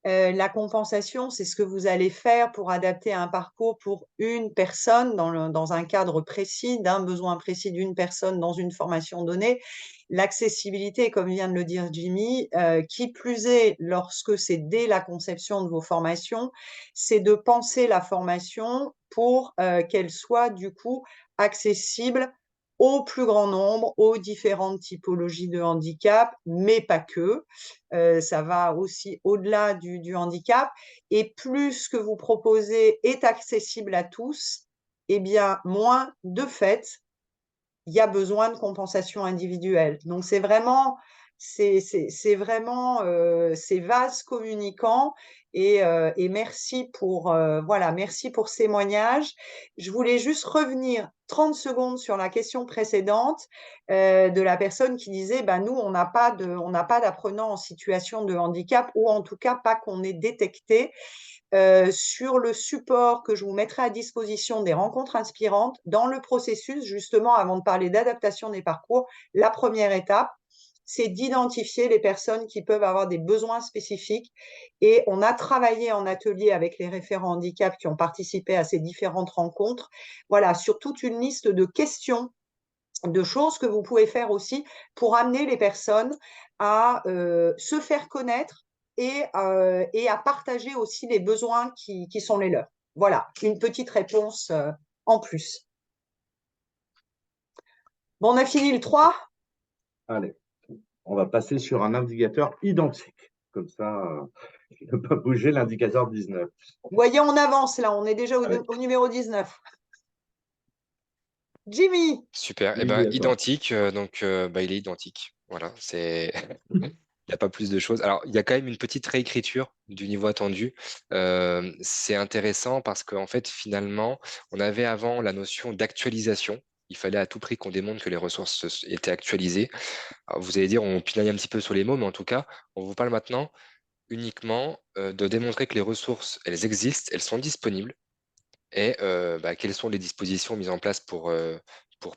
La compensation, c'est ce que vous allez faire pour adapter un parcours pour une personne dans un cadre précis, d'un besoin précis d'une personne dans une formation donnée. L'accessibilité, comme vient de le dire Jimmy, qui plus est lorsque c'est dès la conception de vos formations, c'est de penser la formation pour qu'elle soit du coup accessible au plus grand nombre, aux différentes typologies de handicap, mais pas que. Ça va aussi au-delà du handicap. Et plus ce que vous proposez est accessible à tous, eh bien, moins de fait, il y a besoin de compensation individuelle. Donc, c'est vraiment c'est vraiment ces vases communicants et merci voilà, merci pour ce témoignage. Je voulais juste revenir 30 secondes sur la question précédente de la personne qui disait bah, nous, on n'a pas d'apprenants en situation de handicap ou en tout cas pas qu'on ait détecté. Sur le support que je vous mettrai à disposition des rencontres inspirantes, dans le processus, justement, avant de parler d'adaptation des parcours, la première étape, c'est d'identifier les personnes qui peuvent avoir des besoins spécifiques. Et on a travaillé en atelier avec les référents handicap qui ont participé à ces différentes rencontres, voilà, sur toute une liste de questions, de choses que vous pouvez faire aussi pour amener les personnes à se faire connaître et à partager aussi les besoins qui sont les leurs. Voilà, une petite réponse en plus. Bon, on a fini le 3. Allez, on va passer sur un indicateur identique. Comme ça, il ne peut pas bouger l'indicateur 19. Vous voyez, on avance là, on est déjà au numéro 19. Jimmy. Super. Eh Jimmy, ben, à toi. identique, bah, il est identique. Voilà, c'est. Il n'y a pas plus de choses. Alors, il y a quand même une petite réécriture du niveau attendu. C'est intéressant parce qu'en fait, finalement, on avait avant la notion d'actualisation. Il fallait à tout prix qu'on démontre que les ressources étaient actualisées. Alors, vous allez dire, on pinaille un petit peu sur les mots, mais en tout cas, on vous parle maintenant uniquement de démontrer que les ressources, elles existent, elles sont disponibles et bah, quelles sont les dispositions mises en place pour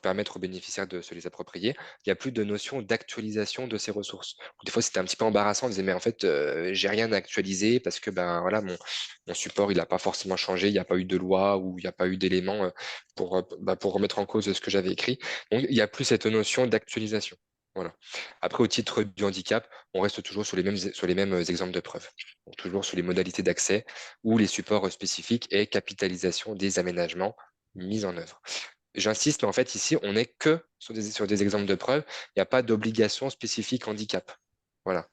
permettre aux bénéficiaires de se les approprier. Il n'y a plus de notion d'actualisation de ces ressources. Des fois, c'était un petit peu embarrassant. On disait, mais en fait, j'ai rien à actualiser parce que ben, voilà, mon support, il n'a pas forcément changé. Il n'y a pas eu de loi ou il n'y a pas eu d'éléments pour remettre en cause ce que j'avais écrit. Donc, il n'y a plus cette notion d'actualisation. Voilà. Après, au titre du handicap, on reste toujours sur les mêmes exemples de preuves. Donc, toujours sur les modalités d'accès ou les supports spécifiques et capitalisation des aménagements mis en œuvre. J'insiste, mais en fait, ici, on n'est que sur des exemples de preuves. Il n'y a pas d'obligation spécifique handicap. Voilà.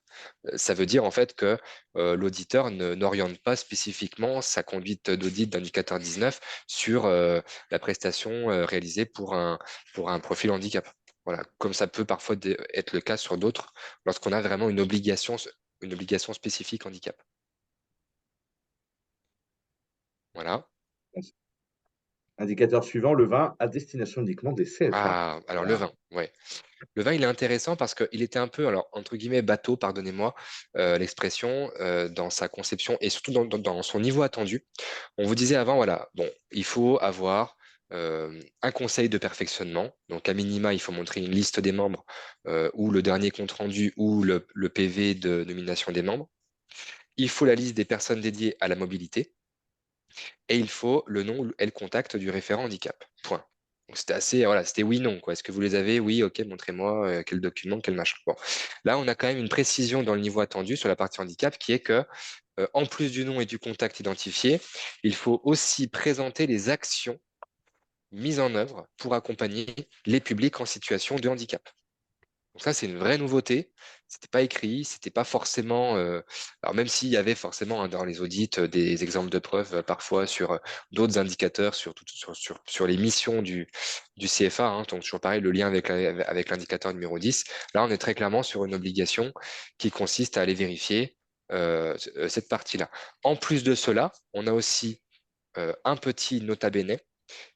Ça veut dire en fait que l'auditeur n'oriente pas spécifiquement sa conduite d'audit d'indicateur 19 sur la prestation réalisée pour un profil handicap. Voilà. Comme ça peut parfois être le cas sur d'autres lorsqu'on a vraiment une obligation spécifique handicap. Voilà. Indicateur suivant, le vin à destination uniquement des CFA. Ah, alors le vin, ouais. Le vin, il est intéressant parce qu'il était un peu, alors, entre guillemets, bateau, pardonnez-moi l'expression, dans sa conception et surtout dans son niveau attendu. On vous disait avant, voilà, bon, il faut avoir un conseil de perfectionnement. Donc, à minima, il faut montrer une liste des membres ou le dernier compte rendu ou le PV de nomination des membres. Il faut la liste des personnes dédiées à la mobilité et il faut le nom et le contact du référent handicap. Point. Donc, c'était assez, voilà, c'était oui, non, quoi. Est-ce que vous les avez? Oui, ok, montrez-moi quel document, quel machin. Bon. Là, on a quand même une précision dans le niveau attendu sur la partie handicap qui est que, en plus du nom et du contact identifié, il faut aussi présenter les actions mises en œuvre pour accompagner les publics en situation de handicap. Donc ça, c'est une vraie nouveauté. C'était pas écrit, c'était pas forcément. Alors même s'il y avait forcément dans les audits des exemples de preuves parfois sur d'autres indicateurs, sur les missions du CFA. Hein, donc toujours pareil, le lien avec l'indicateur numéro 10. Là, on est très clairement sur une obligation qui consiste à aller vérifier cette partie-là. En plus de cela, on a aussi un petit nota bene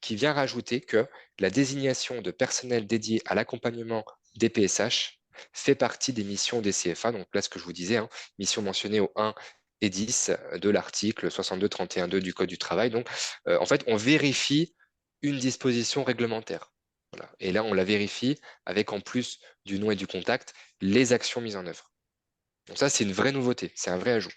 qui vient rajouter que la désignation de personnel dédié à l'accompagnement des PSH fait partie des missions des CFA. Donc là, ce que je vous disais, hein, mission mentionnée au 1 et 10 de l'article 62.31.2 du Code du travail. Donc, en fait, on vérifie une disposition réglementaire. Voilà. Et là, on la vérifie avec, en plus du nom et du contact, les actions mises en œuvre. Donc ça, c'est une vraie nouveauté, c'est un vrai ajout.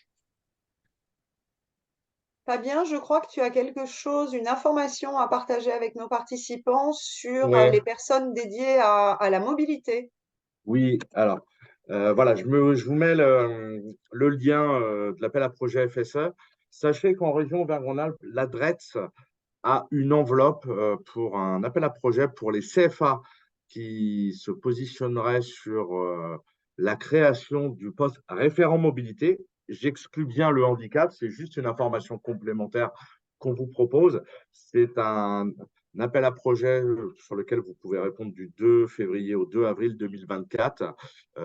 Fabien, je crois que tu as quelque chose, une information à partager avec nos participants sur Ouais, les personnes dédiées à la mobilité. oui, alors, voilà, je vous mets le lien de l'appel à projet FSE. Sachez qu'en région Auvergne-Rhône-Alpes, l'ADRETS a une enveloppe pour un appel à projet pour les CFA qui se positionneraient sur la création du poste référent mobilité. J'exclus bien le handicap, c'est juste une information complémentaire qu'on vous propose. C'est un appel à projet sur lequel vous pouvez répondre du 2 février au 2 avril 2024.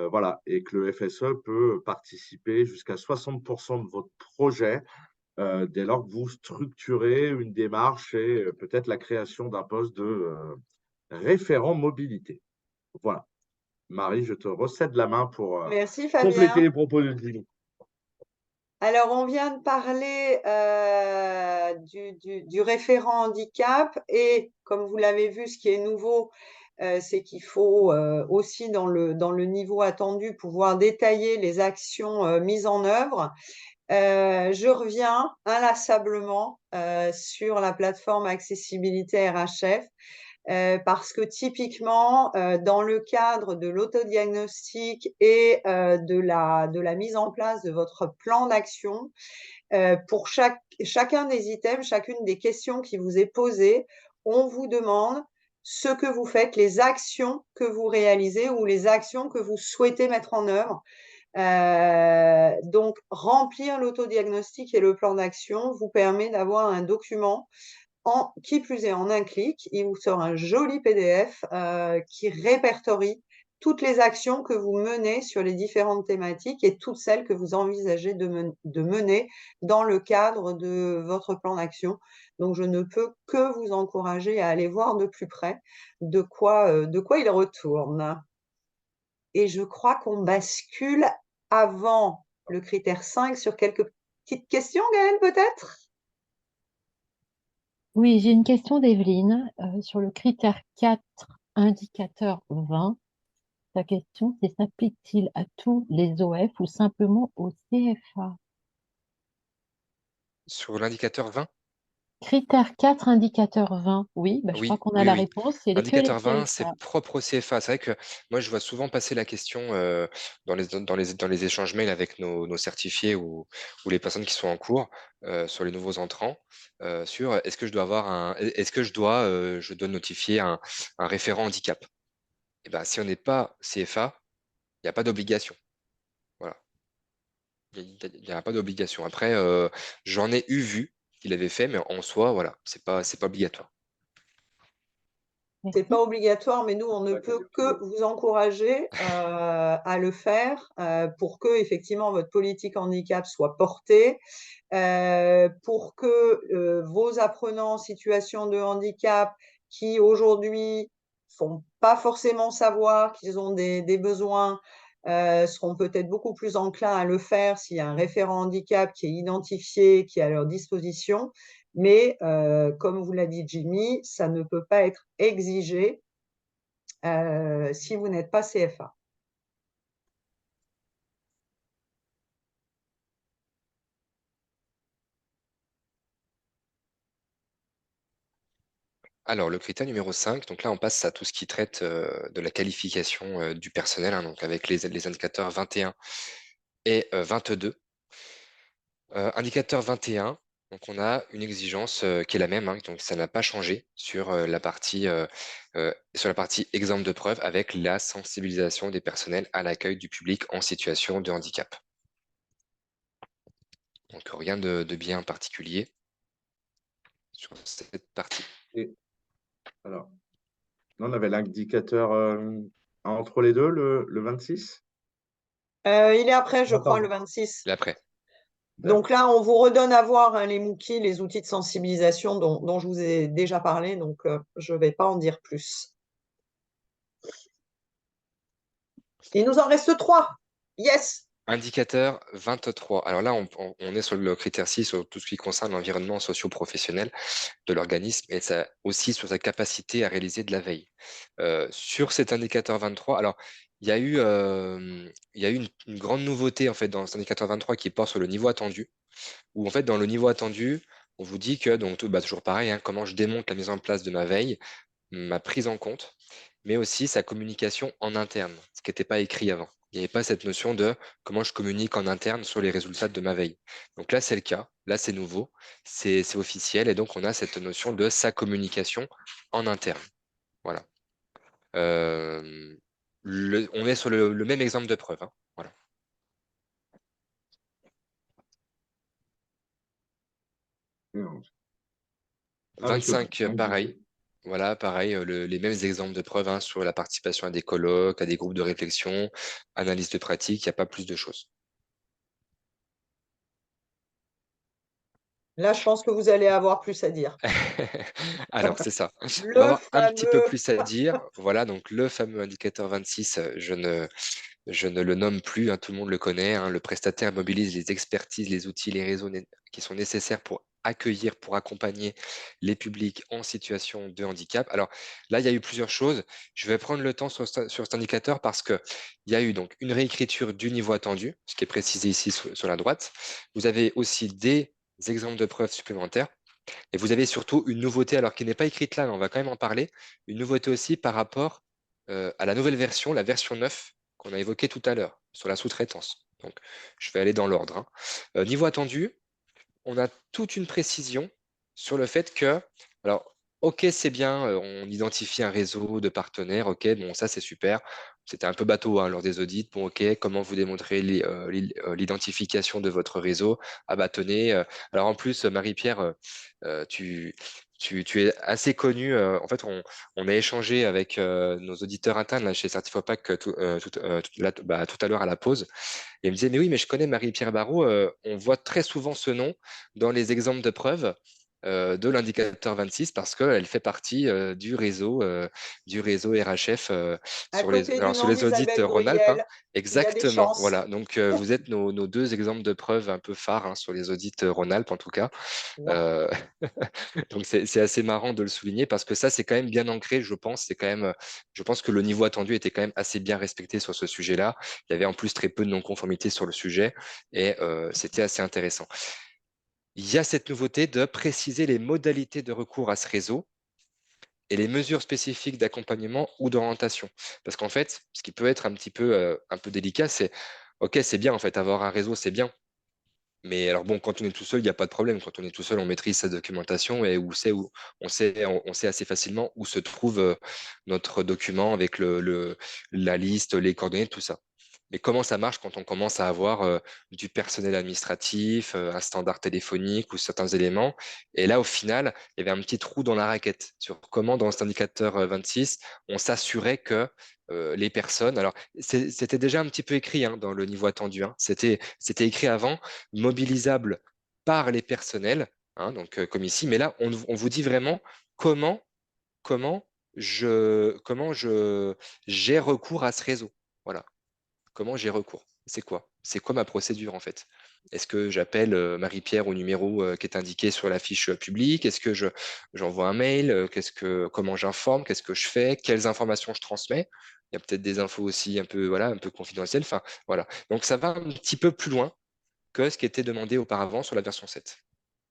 Voilà, et que le FSE peut participer jusqu'à 60% de votre projet dès lors que vous structurez une démarche et peut-être la création d'un poste de référent mobilité. Voilà. Marie, je te recède la main pour Merci compléter Fabien. les propos de Dino. Alors, on vient de parler du référent handicap et comme vous l'avez vu, ce qui est nouveau, c'est qu'il faut aussi dans le niveau attendu pouvoir détailler les actions mises en œuvre. Je reviens inlassablement sur la plateforme accessibilité RHF parce que typiquement, dans le cadre de l'autodiagnostic et de la mise en place de votre plan d'action, pour chacun des items, chacune des questions qui vous est posée, on vous demande ce que vous faites, les actions que vous réalisez ou les actions que vous souhaitez mettre en œuvre. Donc, remplir l'autodiagnostic et le plan d'action vous permet d'avoir un document qui plus est en un clic. Il vous sort un joli PDF qui répertorie toutes les actions que vous menez sur les différentes thématiques et toutes celles que vous envisagez de mener dans le cadre de votre plan d'action. Donc, je ne peux que vous encourager à aller voir de plus près de quoi il retourne. Et je crois qu'on bascule avant le critère 5 sur quelques petites questions, Gaëlle, peut-être? Oui, j'ai une question d'Evelyne sur le critère 4, indicateur 20. Ta question, c'est s'applique-t-il à tous les OF ou simplement au CFA? Sur l'indicateur 20? Critère 4, indicateur 20. Oui, bah, je crois Oui, qu'on a oui, la oui. réponse, c'est que les Indicateur 20, CFA. c'est propre au CFA. C'est vrai que moi, je vois souvent passer la question dans les échanges mails avec nos certifiés ou les personnes qui sont en cours sur les nouveaux entrants sur est-ce que je dois je dois notifier un référent handicap? Et ben, si on n'est pas CFA, il n'y a pas d'obligation. Voilà. Il n'y a pas d'obligation. Après, j'en ai vu qu'il avait fait, mais en soi, voilà, c'est pas obligatoire. C'est Merci. pas obligatoire, mais nous, on ne peut que vous encourager à le faire pour que, effectivement, votre politique handicap soit portée, pour que vos apprenants en situation de handicap qui aujourd'hui font pas forcément savoir qu'ils ont des besoins seront peut-être beaucoup plus enclins à le faire s'il y a un référent handicap qui est identifié, qui est à leur disposition. Mais comme vous l'a dit Jimmy, ça ne peut pas être exigé si vous n'êtes pas CFA. Alors, le critère numéro 5, donc là, on passe à tout ce qui traite de la qualification du personnel, hein, donc avec les indicateurs 21 et 22. Indicateur 21, donc on a une exigence qui est la même, hein, donc ça n'a pas changé sur la partie exemple de preuve avec la sensibilisation des personnels à l'accueil du public en situation de handicap. Donc rien de bien particulier sur cette partie. Et, alors, on avait l'indicateur entre les deux, le 26. Il est après, je crois, Attends. le 26. Et après. Donc là, on vous redonne à voir hein, les Mookie, les outils de sensibilisation dont je vous ai déjà parlé, donc je ne vais pas en dire plus. Il nous en reste 3. Yes. Indicateur 23. Alors là, on est sur le critère 6, sur tout ce qui concerne l'environnement socio-professionnel de l'organisme et ça aussi sur sa capacité à réaliser de la veille. Sur cet indicateur 23, alors il y a eu une grande nouveauté en fait dans cet indicateur 23 qui porte sur le niveau attendu, où en fait dans le niveau attendu, on vous dit que, donc toujours pareil, hein, comment je démonte la mise en place de ma veille, ma prise en compte, mais aussi sa communication en interne, ce qui n'était pas écrit avant. Il n'y avait pas cette notion de comment je communique en interne sur les résultats de ma veille. Donc là, c'est le cas, là, c'est nouveau, c'est officiel, et donc on a cette notion de sa communication en interne. Voilà. On est sur le même exemple de preuve, hein. Voilà. Non. Ah oui, 25, pareil. Voilà, pareil, les mêmes exemples de preuves hein, sur la participation à des colloques, à des groupes de réflexion, analyse de pratique, il n'y a pas plus de choses. Là, je pense que vous allez avoir plus à dire. Alors, c'est ça. On va Le avoir un petit peu fameux. plus à dire. Voilà, donc le fameux indicateur 26, je ne le nomme plus, hein, tout le monde le connaît. Hein. Le prestataire mobilise les expertises, les outils, les réseaux qui sont nécessaires pour accueillir, pour accompagner les publics en situation de handicap. Alors là, il y a eu plusieurs choses. Je vais prendre le temps sur cet indicateur parce qu'il y a eu donc une réécriture du niveau attendu, ce qui est précisé ici sur la droite. Vous avez aussi des exemples de preuves supplémentaires. Et vous avez surtout une nouveauté, alors qui n'est pas écrite là, mais on va quand même en parler, une nouveauté aussi par rapport à la nouvelle version, la version 9, qu'on a évoquée tout à l'heure, sur la sous-traitance. Donc, je vais aller dans l'ordre. Hein. Niveau attendu, on a toute une précision sur le fait que, alors, ok, c'est bien, on identifie un réseau de partenaires, ok, bon, ça c'est super. C'était un peu bateau hein, lors des audits. Bon, ok, comment vous démontrez l'identification de votre réseau? Ah bah tenez, alors en plus, Marie-Pierre, euh, tu, tu es assez connue. En fait, on a échangé avec nos auditeurs internes là, chez Certifopac tout à l'heure à la pause. Et il me disait, mais oui, mais je connais Marie-Pierre Barrault, on voit très souvent ce nom dans les exemples de preuves de l'indicateur 26 parce qu'elle fait partie du réseau RHF À côté du sur nom les audits d'Isabelle Rhône-Alpes. Hein. Bruyel, il y a des Exactement, chances. voilà. Donc vous êtes nos deux exemples de preuves un peu phares hein, sur les audits Rhône-Alpes en tout cas. Waouh. Euh, donc c'est assez marrant de le souligner parce que ça c'est quand même bien ancré, je pense. C'est quand même, je pense que le niveau attendu était quand même assez bien respecté sur ce sujet-là. Il y avait en plus très peu de non-conformité sur le sujet et c'était assez intéressant. Il y a cette nouveauté de préciser les modalités de recours à ce réseau et les mesures spécifiques d'accompagnement ou d'orientation. Parce qu'en fait, ce qui peut être un peu délicat, c'est OK, c'est bien en fait, avoir un réseau, c'est bien. Mais alors bon, quand on est tout seul, il n'y a pas de problème. Quand on est tout seul, on maîtrise sa documentation et on sait assez facilement où se trouve notre document avec la liste, les coordonnées, tout ça. Mais comment ça marche quand on commence à avoir du personnel administratif, un standard téléphonique ou certains éléments? Et là, au final, il y avait un petit trou dans la raquette sur comment, dans cet indicateur 26, on s'assurait que les personnes. Alors, c'était déjà un petit peu écrit hein, dans le niveau attendu. Hein. C'était écrit avant, mobilisable par les personnels, hein, donc comme ici. Mais là, on vous dit vraiment comment, comment j'ai recours à ce réseau. Voilà. Comment j'ai recours? C'est quoi? C'est quoi ma procédure en fait? Est-ce que j'appelle Marie-Pierre au numéro qui est indiqué sur la fiche publique? Est-ce que j'envoie un mail? Comment j'informe? Qu'est-ce que je fais? Quelles informations je transmets? Il y a peut-être des infos aussi un peu, voilà, un peu confidentielles. Enfin, voilà. Donc ça va un petit peu plus loin que ce qui était demandé auparavant sur la version 7.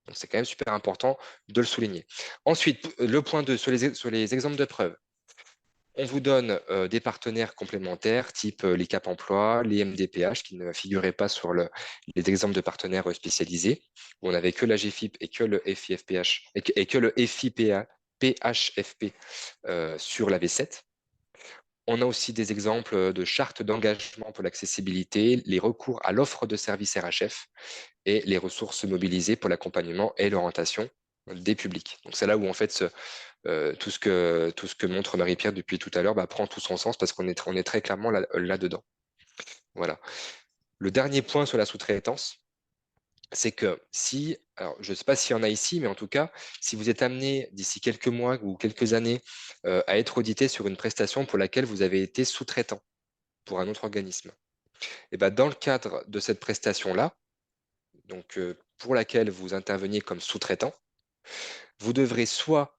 Donc c'est quand même super important de le souligner. Ensuite, le point 2 sur les exemples de preuves. On vous donne des partenaires complémentaires, type les Cap Emploi, les MDPH, qui ne figuraient pas sur les exemples de partenaires spécialisés, où on n'avait que la GFIP et que le FIFPH et que le FIPHFP sur la V7. On a aussi des exemples de chartes d'engagement pour l'accessibilité, les recours à l'offre de services RHF et les ressources mobilisées pour l'accompagnement et l'orientation des publics. Donc c'est là où en fait tout ce que montre Marie-Pierre depuis tout à l'heure prend tout son sens parce on est très clairement là-dedans. Voilà. Le dernier point sur la sous-traitance, c'est que si, alors je ne sais pas s'il y en a ici, mais en tout cas, si vous êtes amené d'ici quelques mois ou quelques années à être audité sur une prestation pour laquelle vous avez été sous-traitant pour un autre organisme, et ben dans le cadre de cette prestation-là, donc pour laquelle vous interveniez comme sous-traitant, vous devrez soit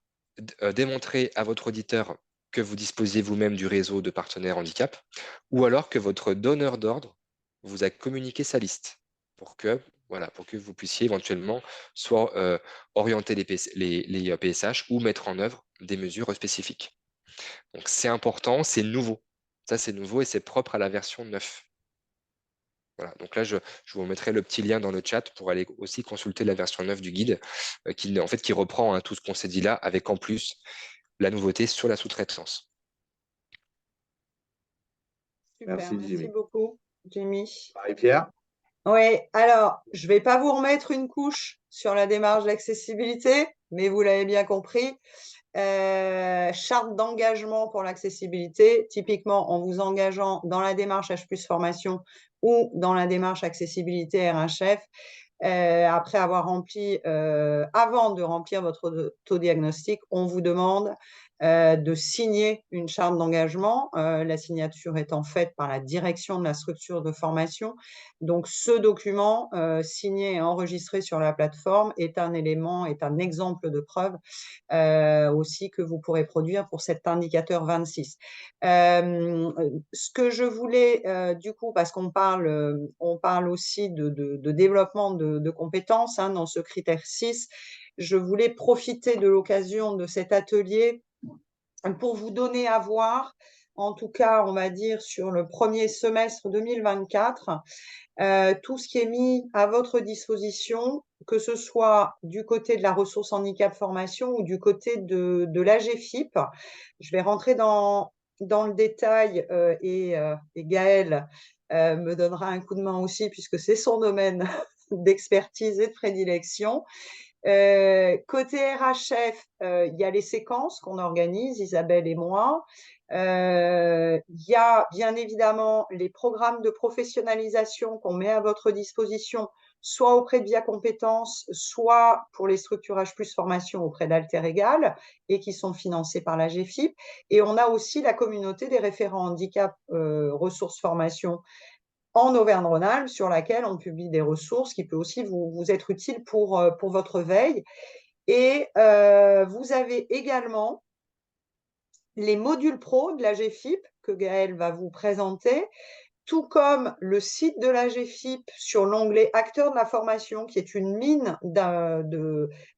démontrer à votre auditeur que vous disposiez vous-même du réseau de partenaires handicap, ou alors que votre donneur d'ordre vous a communiqué sa liste pour que, voilà, pour que vous puissiez éventuellement soit orienter les PSH ou mettre en œuvre des mesures spécifiques. Donc c'est important, c'est nouveau. Ça, c'est nouveau et c'est propre à la version 9. Voilà, donc là, je vous mettrai le petit lien dans le chat pour aller aussi consulter la version 9 du guide qui reprend hein, tout ce qu'on s'est dit là, avec en plus la nouveauté sur la sous-traitance. Super, Merci, merci Jimmy. beaucoup, Jimmy. Marie-Pierre? Oui, alors, je ne vais pas vous remettre une couche sur la démarche d'accessibilité, mais vous l'avez bien compris, charte d'engagement pour l'accessibilité, typiquement en vous engageant dans la démarche H+ formation ou dans la démarche accessibilité RHF, après avoir rempli, avant de remplir votre autodiagnostic, on vous demande de signer une charte d'engagement, la signature étant faite par la direction de la structure de formation. Donc, ce document signé et enregistré sur la plateforme est un élément, est un exemple de preuve aussi que vous pourrez produire pour cet indicateur 26. Ce que je voulais, du coup, parce qu'on parle aussi de développement de compétences hein, dans ce critère 6, je voulais profiter de l'occasion de cet atelier pour vous donner à voir, en tout cas, on va dire, sur le premier semestre 2024, tout ce qui est mis à votre disposition, que ce soit du côté de la ressource handicap formation ou du côté de l'AGFIP. Je vais rentrer dans le détail et Gaëlle me donnera un coup de main aussi puisque c'est son domaine d'expertise et de prédilection. Côté RHF, il y a les séquences qu'on organise, Isabelle et moi. Il y a bien évidemment les programmes de professionnalisation qu'on met à votre disposition, soit auprès de Via Compétences, soit pour les structures H+ formation auprès d'Alter Égal et qui sont financés par la GFIP. Et on a aussi la communauté des référents handicap ressources formation en Auvergne-Rhône-Alpes, sur laquelle on publie des ressources qui peut aussi vous être utile pour votre veille. Et vous avez également les modules pro de la GFIP que Gaëlle va vous présenter, tout comme le site de la GFIP sur l'onglet Acteurs de la formation, qui est une mine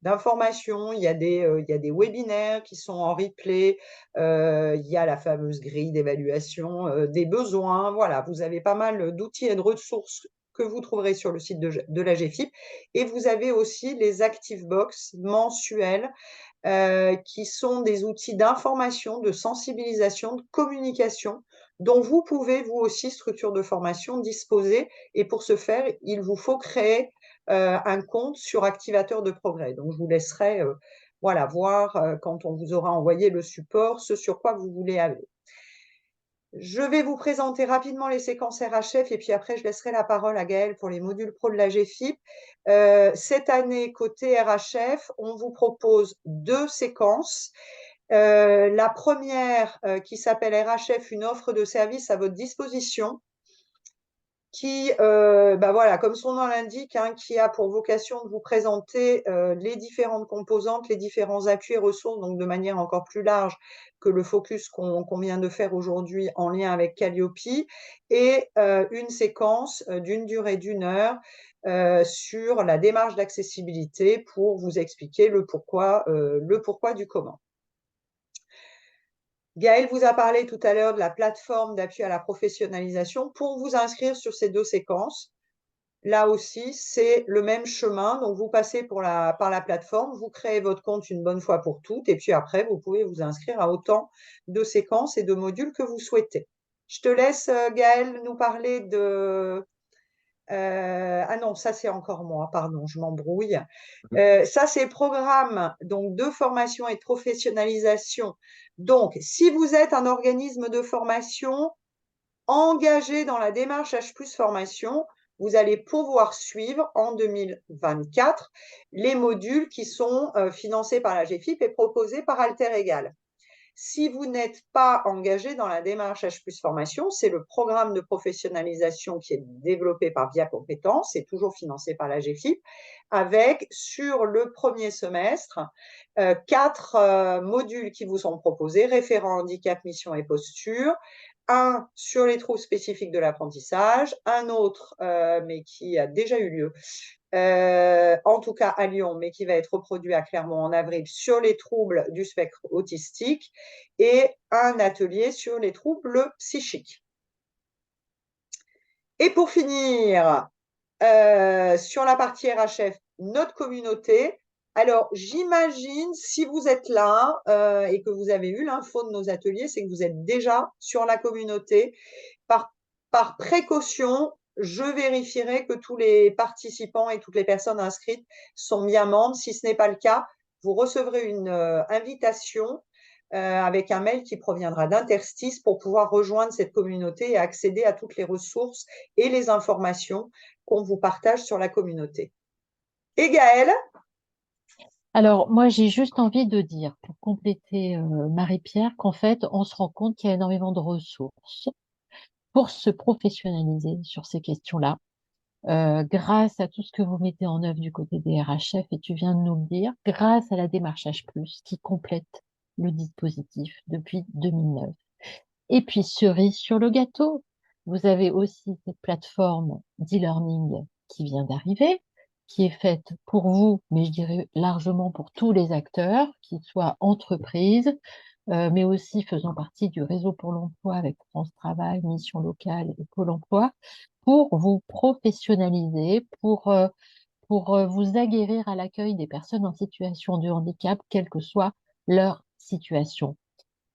d'informations. Il y a des webinaires qui sont en replay, il y a la fameuse grille d'évaluation des besoins. Voilà, vous avez pas mal d'outils et de ressources que vous trouverez sur le site de la GFIP. Et vous avez aussi les ActiveBox mensuels qui sont des outils d'information, de sensibilisation, de communication dont vous pouvez, vous aussi, structure de formation, disposer. Et pour ce faire, il vous faut créer un compte sur Activateur de progrès. Donc, je vous laisserai voilà, voir quand on vous aura envoyé le support, ce sur quoi vous voulez aller. Je vais vous présenter rapidement les séquences RHF et puis après, je laisserai la parole à Gaëlle pour les modules pro de la GFIP. Cette année, côté RHF, on vous propose 2 séquences. La première, qui s'appelle RHF, une offre de service à votre disposition, qui, voilà, comme son nom l'indique, hein, qui a pour vocation de vous présenter les différentes composantes, les différents appuis et ressources, donc de manière encore plus large que le focus qu'on vient de faire aujourd'hui en lien avec Calliope, et une séquence d'une durée d'1 heure sur la démarche d'accessibilité pour vous expliquer le pourquoi du comment. Gaëlle vous a parlé tout à l'heure de la plateforme d'appui à la professionnalisation. Pour vous inscrire sur ces 2 séquences, là aussi, c'est le même chemin. Donc, vous passez par la plateforme, vous créez votre compte une bonne fois pour toutes, et puis après, vous pouvez vous inscrire à autant de séquences et de modules que vous souhaitez. Je te laisse, Gaëlle, nous parler de… ah non, ça c'est encore moi, pardon, je m'embrouille. Ça c'est programme donc, de formation et de professionnalisation. Donc, si vous êtes un organisme de formation engagé dans la démarche H+ formation, vous allez pouvoir suivre en 2024 les modules qui sont financés par la GFIP et proposés par Alter Égal. Si vous n'êtes pas engagé dans la démarche H+ formation, c'est le programme de professionnalisation qui est développé par Via Compétences, c'est toujours financé par la GFIP, avec sur le premier semestre 4 modules qui vous sont proposés, référent handicap, mission et posture, un sur les troubles spécifiques de l'apprentissage, un autre, mais qui a déjà eu lieu, en tout cas à Lyon, mais qui va être reproduit à Clermont en avril, sur les troubles du spectre autistique, et un atelier sur les troubles psychiques. Et pour finir, sur la partie RHF, notre communauté. Alors, j'imagine, si vous êtes là et que vous avez eu l'info de nos ateliers, c'est que vous êtes déjà sur la communauté. Par précaution, je vérifierai que tous les participants et toutes les personnes inscrites sont bien membres. Si ce n'est pas le cas, vous recevrez une invitation avec un mail qui proviendra d'Interstice pour pouvoir rejoindre cette communauté et accéder à toutes les ressources et les informations qu'on vous partage sur la communauté. Et Gaëlle? Alors, moi, j'ai juste envie de dire, pour compléter Marie-Pierre, qu'en fait, on se rend compte qu'il y a énormément de ressources pour se professionnaliser sur ces questions-là, grâce à tout ce que vous mettez en œuvre du côté des RHF, et tu viens de nous le dire, grâce à la démarchage plus qui complète le dispositif depuis 2009. Et puis, cerise sur le gâteau, vous avez aussi cette plateforme d'e-learning qui vient d'arriver, qui est faite pour vous, mais je dirais largement pour tous les acteurs, qu'ils soient entreprises, mais aussi faisant partie du réseau pour l'emploi avec France Travail, Mission Locale et Pôle emploi, pour vous professionnaliser, pour vous aguerrir à l'accueil des personnes en situation de handicap, quelle que soit leur situation.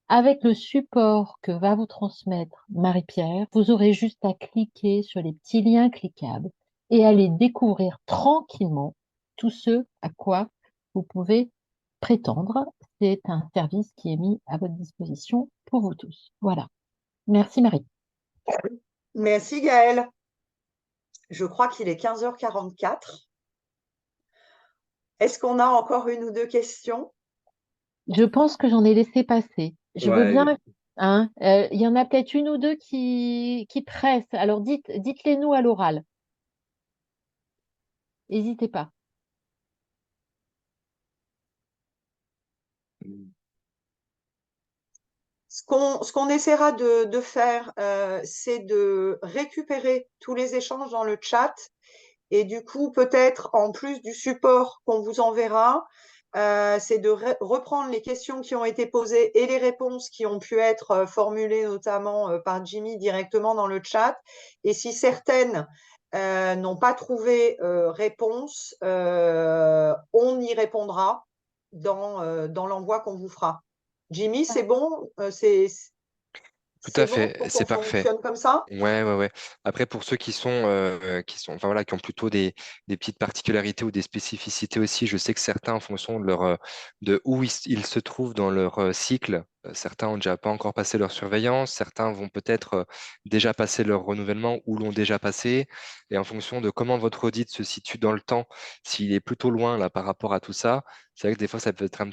Avec le support que va vous transmettre Marie-Pierre, vous aurez juste à cliquer sur les petits liens cliquables et aller découvrir tranquillement tout ce à quoi vous pouvez prétendre. C'est un service qui est mis à votre disposition pour vous tous. Voilà. Merci Marie. Merci Gaëlle. Je crois qu'il est 15h44. Est-ce qu'on a encore une ou deux questions? Je pense que j'en ai laissé passer. Je veux Ouais, bien, hein, il y en a peut-être une ou deux qui pressent. Alors dites-les nous à l'oral. N'hésitez pas. Ce qu'on essaiera de faire, c'est de récupérer tous les échanges dans le chat et du coup, peut-être en plus du support qu'on vous enverra, c'est de reprendre les questions qui ont été posées et les réponses qui ont pu être formulées notamment par Jimmy directement dans le chat. Et si certaines n'ont pas trouvé réponse, on y répondra dans l'envoi qu'on vous fera. Jimmy, c'est bon? Tout à C'est bon fait, pour c'est qu'on parfait. fonctionne comme ça? Ouais. Après, pour ceux enfin voilà, qui ont plutôt des petites particularités ou des spécificités aussi, je sais que certains, en fonction de de où ils se trouvent dans leur cycle, certains ont déjà pas encore passé leur surveillance, certains vont peut-être déjà passer leur renouvellement ou l'ont déjà passé. Et en fonction de comment votre audit se situe dans le temps, s'il est plutôt loin là par rapport à tout ça, c'est vrai que des fois, ça peut être un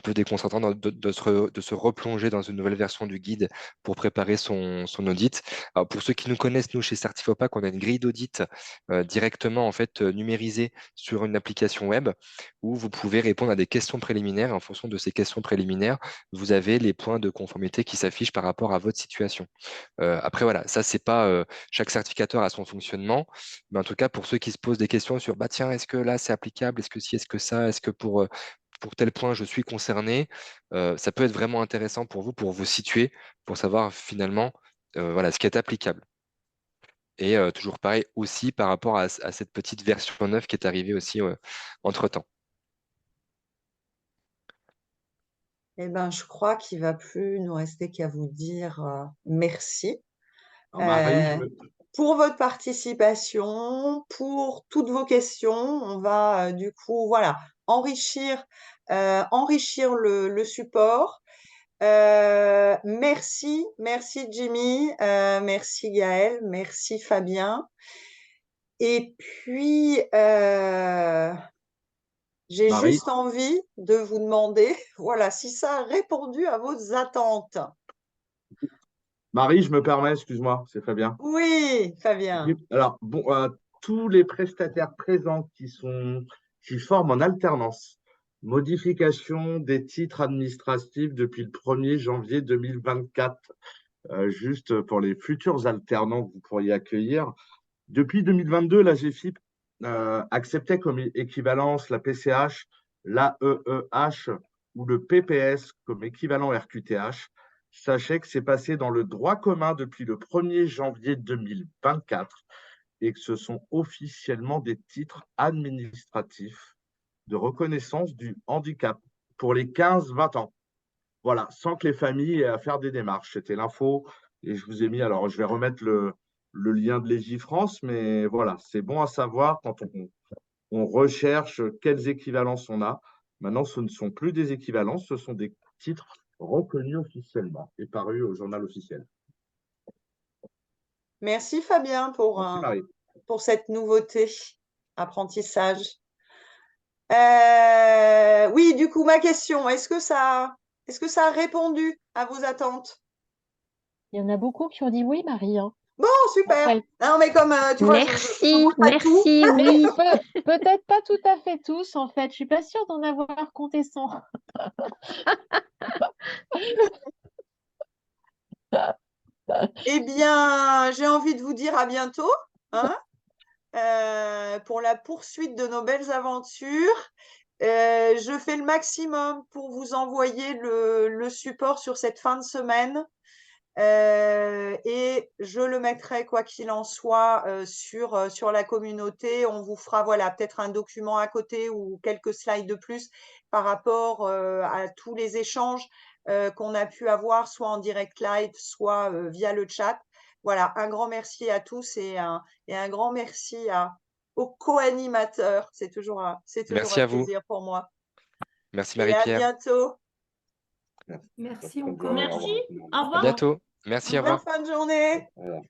peu déconcertant de se replonger dans une nouvelle version du guide pour préparer son audit. Alors, pour ceux qui nous connaissent, nous, chez Certifopac, on a une grille d'audit directement en fait numérisée sur une application web où vous pouvez répondre à des questions préliminaires. Et en fonction de ces questions préliminaires, vous avez les points de conformité qui s'affichent par rapport à votre situation. Après, voilà, ça, c'est pas chaque certificateur a son fonctionnement, mais en tout cas, pour ceux qui se posent des questions sur, bah tiens, est-ce que là, c'est applicable? Est-ce que si, est-ce que ça? Est-ce que pour tel point, je suis concerné? Ça peut être vraiment intéressant pour vous situer, pour savoir finalement voilà, ce qui est applicable. Et toujours pareil aussi par rapport à cette petite version 9 qui est arrivée aussi entre-temps. Eh ben, je crois qu'il ne va plus nous rester qu'à vous dire merci Marie, pour votre participation, pour toutes vos questions. On va du coup, voilà, enrichir le support. Merci Jimmy, merci Gaëlle, merci Fabien. Et puis, j'ai Marie, juste envie de vous demander, voilà, si ça a répondu à vos attentes. Marie, je me permets, excuse-moi, c'est Fabien. Oui, Fabien. Alors, bon, tous les prestataires présents qui forment en alternance, modification des titres administratifs depuis le 1er janvier 2024, juste pour les futurs alternants que vous pourriez accueillir. Depuis 2022, la GFIP acceptait comme équivalence la PCH, l'AEEH ou le PPS comme équivalent RQTH. Sachez que c'est passé dans le droit commun depuis le 1er janvier 2024 et que ce sont officiellement des titres administratifs de reconnaissance du handicap pour les 15-20 ans. Voilà, sans que les familles aient à faire des démarches. C'était l'info et je vous ai mis, alors je vais remettre le lien de Légifrance, mais voilà, c'est bon à savoir quand on recherche quelles équivalences on a. Maintenant, ce ne sont plus des équivalences, ce sont des titres reconnus officiellement et parus au journal officiel. Merci Fabien Merci Marie. pour cette nouveauté, apprentissage. Oui, du coup, ma question, est-ce que ça a répondu à vos attentes? Il y en a beaucoup qui ont dit oui, Marie, hein. Bon, super. Ouais. Non, mais comme tu vois, je Merci, mange pas tout. merci, oui. Peut-être pas tout à fait tous, en fait. Je suis pas sûre d'en avoir compté 100. Eh bien, j'ai envie de vous dire à bientôt, hein, pour la poursuite de nos belles aventures. Je fais le maximum pour vous envoyer le support sur cette fin de semaine. Et je le mettrai, quoi qu'il en soit, sur la communauté. On vous fera voilà, peut-être un document à côté ou quelques slides de plus par rapport à tous les échanges qu'on a pu avoir, soit en direct live, soit via le chat. Voilà, un grand merci à tous et un grand merci aux co-animateurs. C'est toujours Merci un à vous. plaisir pour moi. Merci Et à Marie-Pierre. bientôt. Merci Bonne encore. journée, Merci. au revoir. Au À revoir. bientôt. Merci, au Bonne revoir. fin de journée. Voilà.